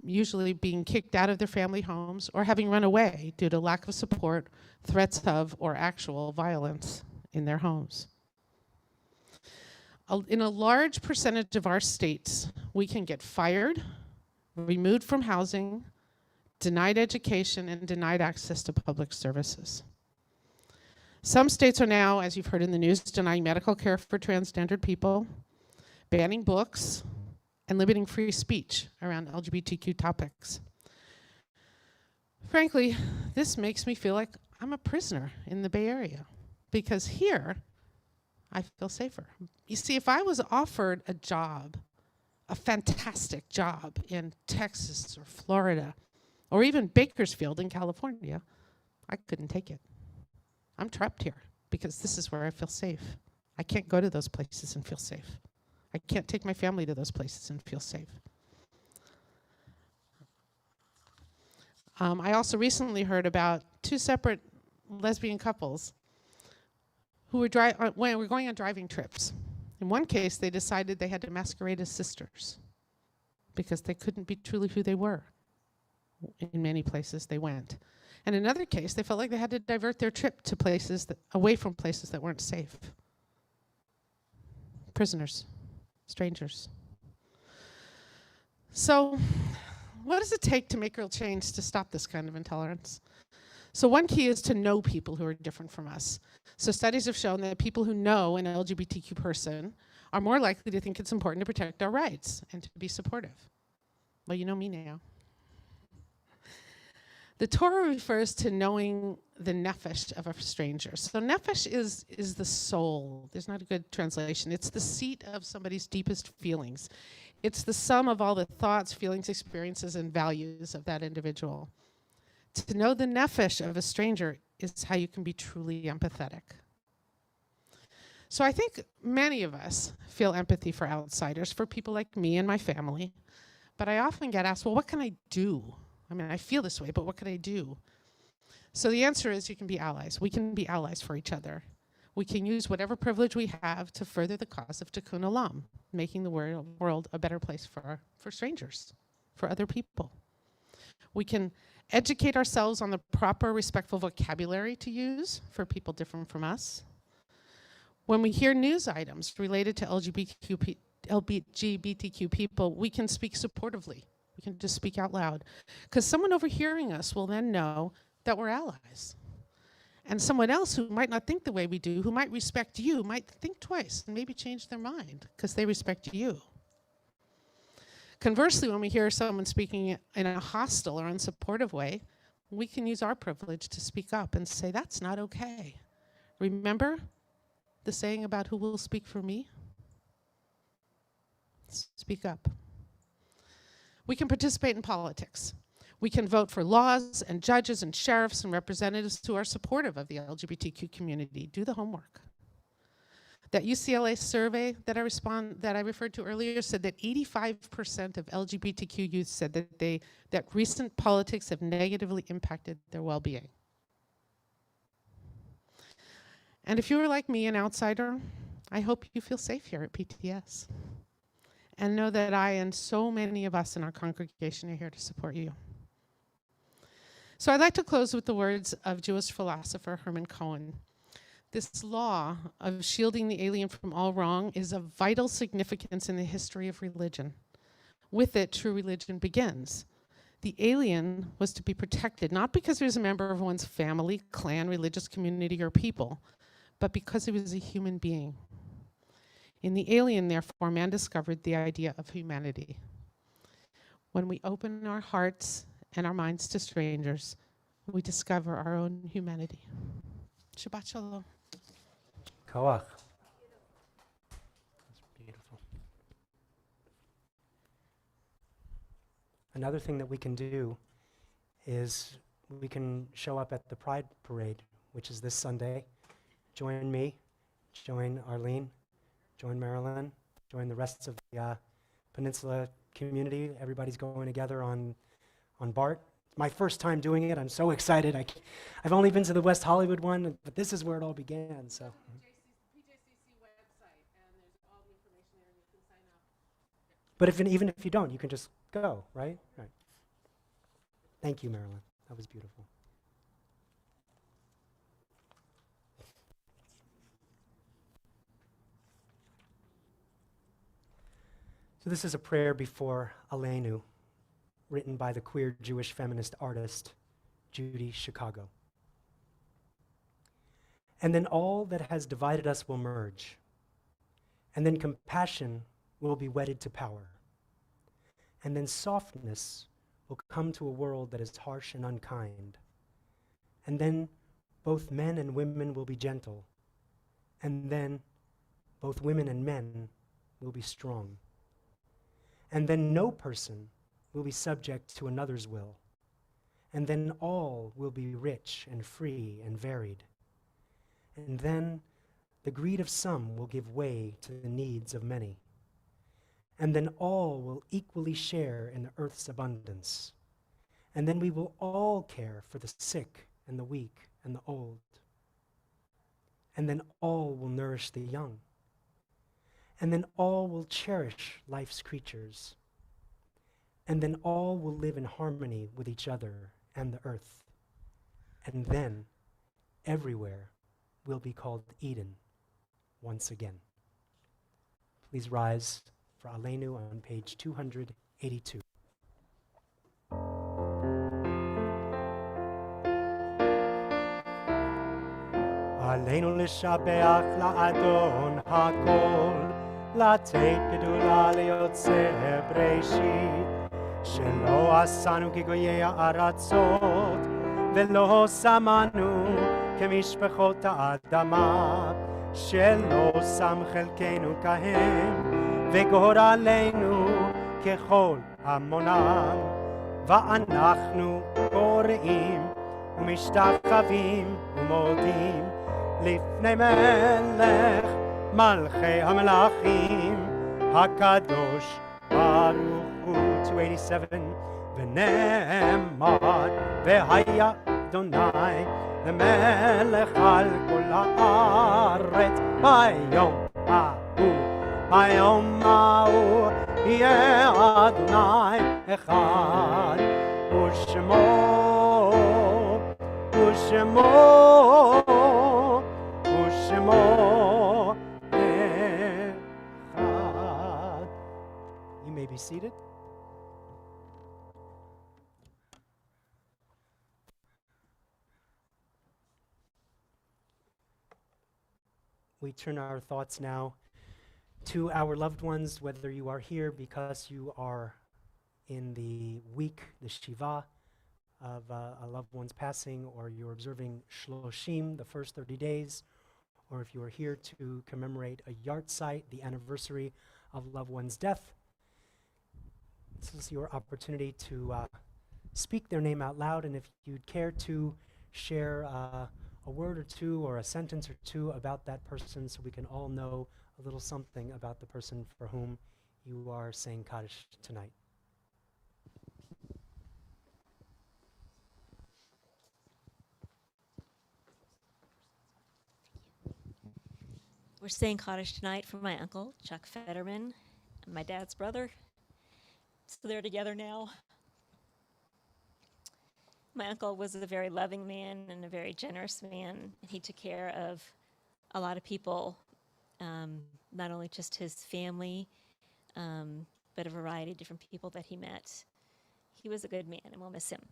usually being kicked out of their family homes or having run away due to lack of support, threats of, or actual violence in their homes. In a large percentage of our states, we can get fired, removed from housing, denied education, and denied access to public services. Some states are now, as you've heard in the news, denying medical care for transgendered people, banning books, and limiting free speech around LGBTQ topics. Frankly, this makes me feel like I'm a prisoner in the Bay Area, because here, I feel safer. You see, if I was offered a job, a fantastic job in Texas or Florida, or even Bakersfield in California, I couldn't take it. I'm trapped here because this is where I feel safe. I can't go to those places and feel safe. I can't take my family to those places and feel safe. I also recently heard about two separate lesbian couples who were going on driving trips. In one case, they decided they had to masquerade as sisters because they couldn't be truly who they were in many places they went. And in another case, they felt like they had to divert their trip to places away from places that weren't safe. Prisoners, strangers. So, what does it take to make real change to stop this kind of intolerance? So one key is to know people who are different from us. So studies have shown that people who know an LGBTQ person are more likely to think it's important to protect our rights and to be supportive. Well, you know me now. The Torah refers to knowing the nefesh of a stranger. So nefesh is the soul. There's not a good translation. It's the seat of somebody's deepest feelings. It's the sum of all the thoughts, feelings, experiences, and values of that individual. To know the nefesh of a stranger is how you can be truly empathetic. So I think many of us feel empathy for outsiders, for people like me and my family. But I often get asked, well, what can I do? I mean, I feel this way, but what can I do? So the answer is you can be allies. We can be allies for each other. We can use whatever privilege we have to further the cause of Tikkun Olam, making the world a better place for strangers, for other people. We can educate ourselves on the proper, respectful vocabulary to use for people different from us. When we hear news items related to LGBTQ people, we can speak supportively. We can just speak out loud. Because someone overhearing us will then know that we're allies. And someone else who might not think the way we do, who might respect you, might think twice and maybe change their mind because they respect you. Conversely, when we hear someone speaking in a hostile or unsupportive way, we can use our privilege to speak up and say, that's not okay. Remember the saying about who will speak for me? Speak up. We can participate in politics. We can vote for laws and judges and sheriffs and representatives who are supportive of the LGBTQ community. Do the homework. That UCLA survey that I referred to earlier said that 85% of LGBTQ youth said that recent politics have negatively impacted their well-being. And if you are like me, an outsider, I hope you feel safe here at PTS. And know that I and so many of us in our congregation are here to support you. So I'd like to close with the words of Jewish philosopher Herman Cohen. This law of shielding the alien from all wrong is of vital significance in the history of religion. With it, true religion begins. The alien was to be protected, not because he was a member of one's family, clan, religious community, or people, but because he was a human being. In the alien, therefore, man discovered the idea of humanity. When we open our hearts and our minds to strangers, we discover our own humanity. Shabbat Shalom. Koach. That's beautiful. Another thing that we can do is we can show up at the Pride Parade, which is this Sunday. Join me, join Arlene, join Marilyn, join the rest of the Peninsula community. Everybody's going together on BART. It's my first time doing it. I'm so excited. I've only been to the West Hollywood one, but this is where it all began. So. PTSDC website, and there's all the information there, and you can sign up. But even if you don't, you can just go, right? Right. Thank you, Marilyn. That was beautiful. So this is a prayer before Aleinu, written by the queer Jewish feminist artist, Judy Chicago. And then all that has divided us will merge. And then compassion will be wedded to power. And then softness will come to a world that is harsh and unkind. And then both men and women will be gentle. And then both women and men, will be strong. And then no person will be subject to another's will. And then all will be rich and free and varied. And then the greed of some will give way to the needs of many. And then all will equally share in the earth's abundance. And then we will all care for the sick and the weak and the old. And then all will nourish the young. And then all will cherish life's creatures. And then all will live in harmony with each other and the earth. And then everywhere will be called Eden once again. Please rise for Aleinu on page 282. עלינו לשבח לאדון הכל, לתת גדולה ליוצר בראשית, שלא עשנו כגויי הארצות, ולא שמנו כמשפחות האדמה, שלא שם חלקנו כהם, וגורלנו ככל המונם, ואנחנו קוראים ומשתחווים ומודים לפני מלך מלכי המלכים הקדוש ברוך הוא. 287 ונאמר והיה אדוני למלך על כל הארץ ביום ההוא יהיה אדוני אחד ושמו אחד. You may be seated. We turn our thoughts now to our loved ones, whether you are here because you are in the week, the Shiva, of a loved one's passing, or you're observing Shloshim, the first 30 days, or if you are here to commemorate a yahrzeit, the anniversary of loved one's death. This is your opportunity to speak their name out loud, and if you'd care to share a word or two or a sentence or two about that person so we can all know a little something about the person for whom you are saying Kaddish tonight. We're saying Kaddish tonight for my uncle, Chuck Fetterman, and my dad's brother. So they're together now. My uncle was a very loving man and a very generous man. He took care of a lot of people, not only just his family, but a variety of different people that he met. He was a good man, and we'll miss him.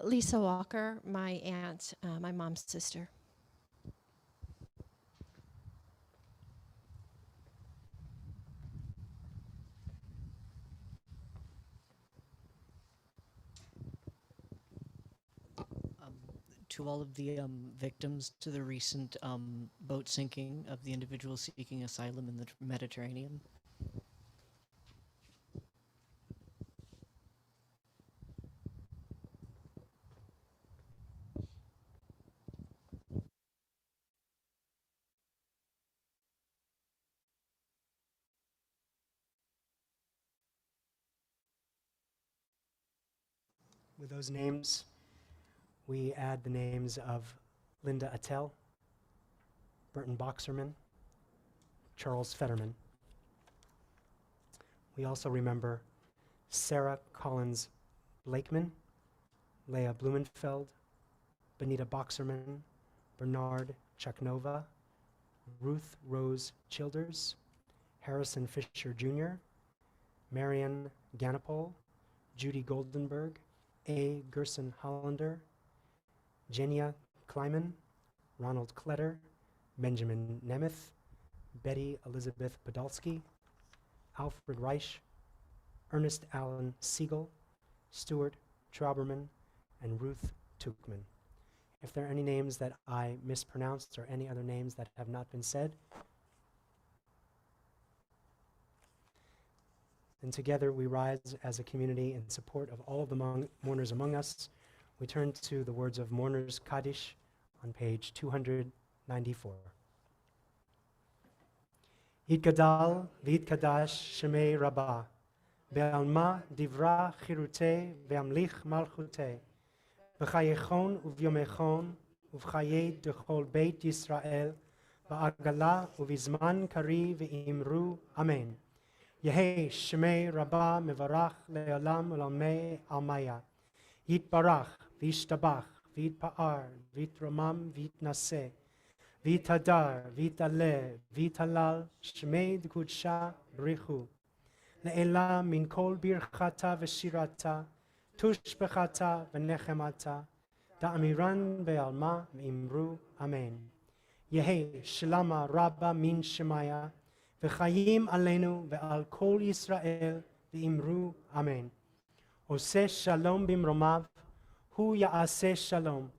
Lisa Walker, my aunt, my mom's sister. To all of the victims to the recent boat sinking of the individual seeking asylum in the Mediterranean. With those names, we add the names of Linda Attell, Burton Boxerman, Charles Fetterman. We also remember Sarah Collins Blakeman, Leah Blumenfeld, Benita Boxerman, Bernard Chuknova, Ruth Rose Childers, Harrison Fisher Jr., Marion Ganapol, Judy Goldenberg, A. Gerson Hollander, Jenia Kleiman, Ronald Kletter, Benjamin Nemeth, Betty Elizabeth Podolsky, Alfred Reich, Ernest Allen Siegel, Stuart Trauberman, and Ruth Tukman. If there are any names that I mispronounced or any other names that have not been said, then together we rise as a community in support of all of the mourners among us. We turn to the words of Mourners Kaddish on page 294. Yitgadal v'yitkadash shemei Rabbah, be'alma divra chirute ve'amlich malchute, v'chayechon uvyomechon uv'chaye dechol beit Yisrael, v'agala uvizman kari ve'imru Amen. Yehi shemei Rabbah mevarach le'olam u'lamei almaya, yitbarach v'yishtabach v'yitpa'ar v'yitromam v'yitnaseh, Vitadar, Vitale, Vitalal, Shmei Kudsha, Brichu. Le'ela min kol birchata v'shirata, tush bechata v'nechemata, da'amiran be'alma v'imru, Amen. Yehi shalama rabba min shemaya, v'chayim aleinu ve'al kol Yisrael v'imru, Amen. Oseh shalom bimromav, hu ya'aseh shalom,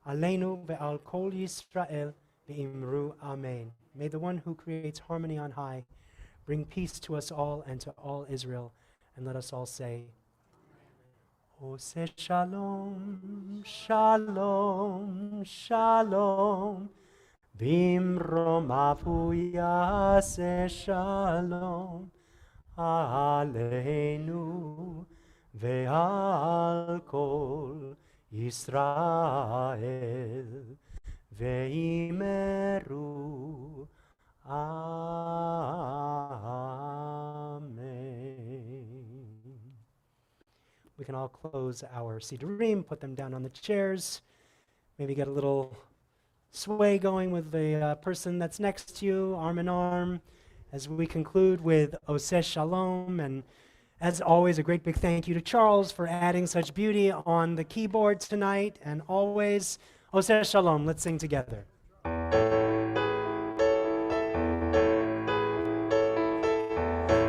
aleinu ve'al kol Yisrael Imru, Amen. May the one who creates harmony on high bring peace to us all and to all Israel. And let us all say, Ose shalom, shalom, shalom, bimromavu yaseh shalom, aleinu ve'al kol Yisrael. Veimeru, Amen. We can all close our Siddurim, put them down on the chairs, maybe get a little sway going with the person that's next to you, arm in arm, as we conclude with Oseh Shalom. And as always, a great big thank you to Charles for adding such beauty on the keyboard tonight, and always Oseh Shalom. Let's sing together.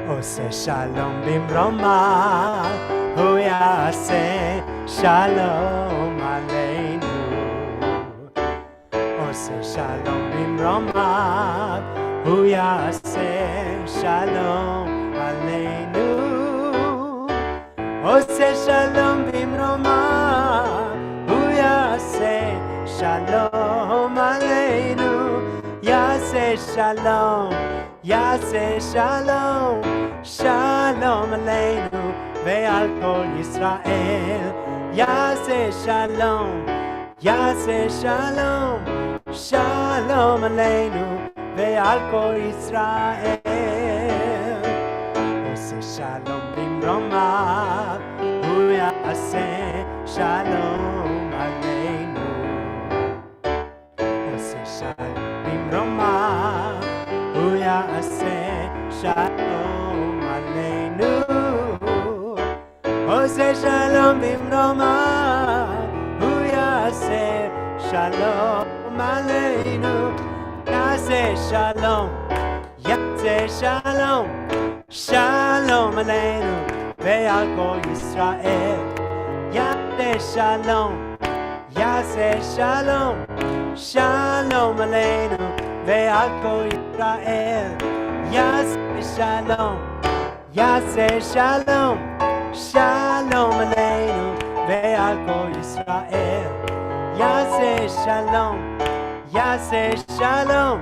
Oseh Shalom bimroma, hu yaseh shalom aleinu. Oseh Shalom bimroma, hu yaseh shalom aleinu. Oseh Shalom bimroma, hu yaseh Shalom aleinu, Yaseh Shalom, Yaseh Shalom, Shalom aleinu, ve'al kol Yisrael, Yaseh Shalom, Yaseh Shalom, Shalom aleinu, ve'al kol Yisrael. Oseh Shalom bimromav, hu yaseh Shalom aleinu. Shalom bimromav, hu yaseh shalom aleinu. Oseh shalom bimromav, hu yaseh shalom aleinu. Yaseh shalom, yaseh shalom, shalom aleinu, ve'al kol Yisrael. Yaseh shalom, yaseh shalom, Shalom aleinu, ve'al kol Yisrael. Yaseh shalom, yaseh shalom, shalom aleinu, ve'al kol Yisrael. Yaseh shalom, yaseh shalom,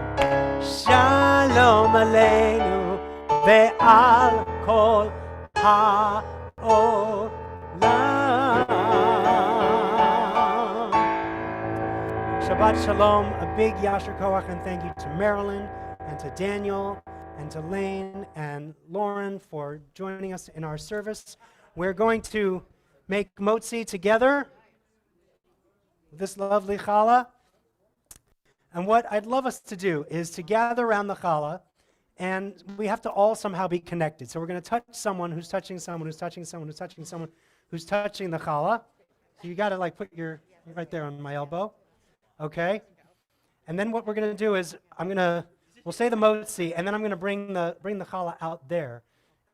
shalom aleinu, ve'al kol ha'olam. Shabbat Shalom, a big Yasher Koach, and thank you to Marilyn and to Daniel and to Lane and Lauren for joining us in our service. We're going to make motzi together with this lovely challah. And what I'd love us to do is to gather around the challah, and we have to all somehow be connected. So we're going to touch someone who's touching someone who's touching someone who's touching someone who's touching the challah. So you got to like put your right there on my elbow. Okay? And then what we're going to do is we'll say the motzi, and then I'm going to bring the challah out there.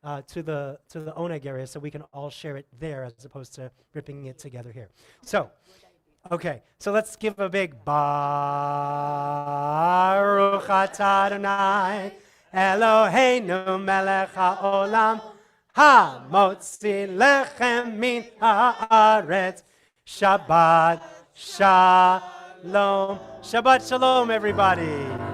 to the Oneg area so we can all share it there as opposed to ripping it together here. So, okay, so let's give a big Baruch atah Adonai Eloheinu melech haolam hamotzi lechem min haaretz. Shabbat Shalom. Shabbat Shalom, everybody.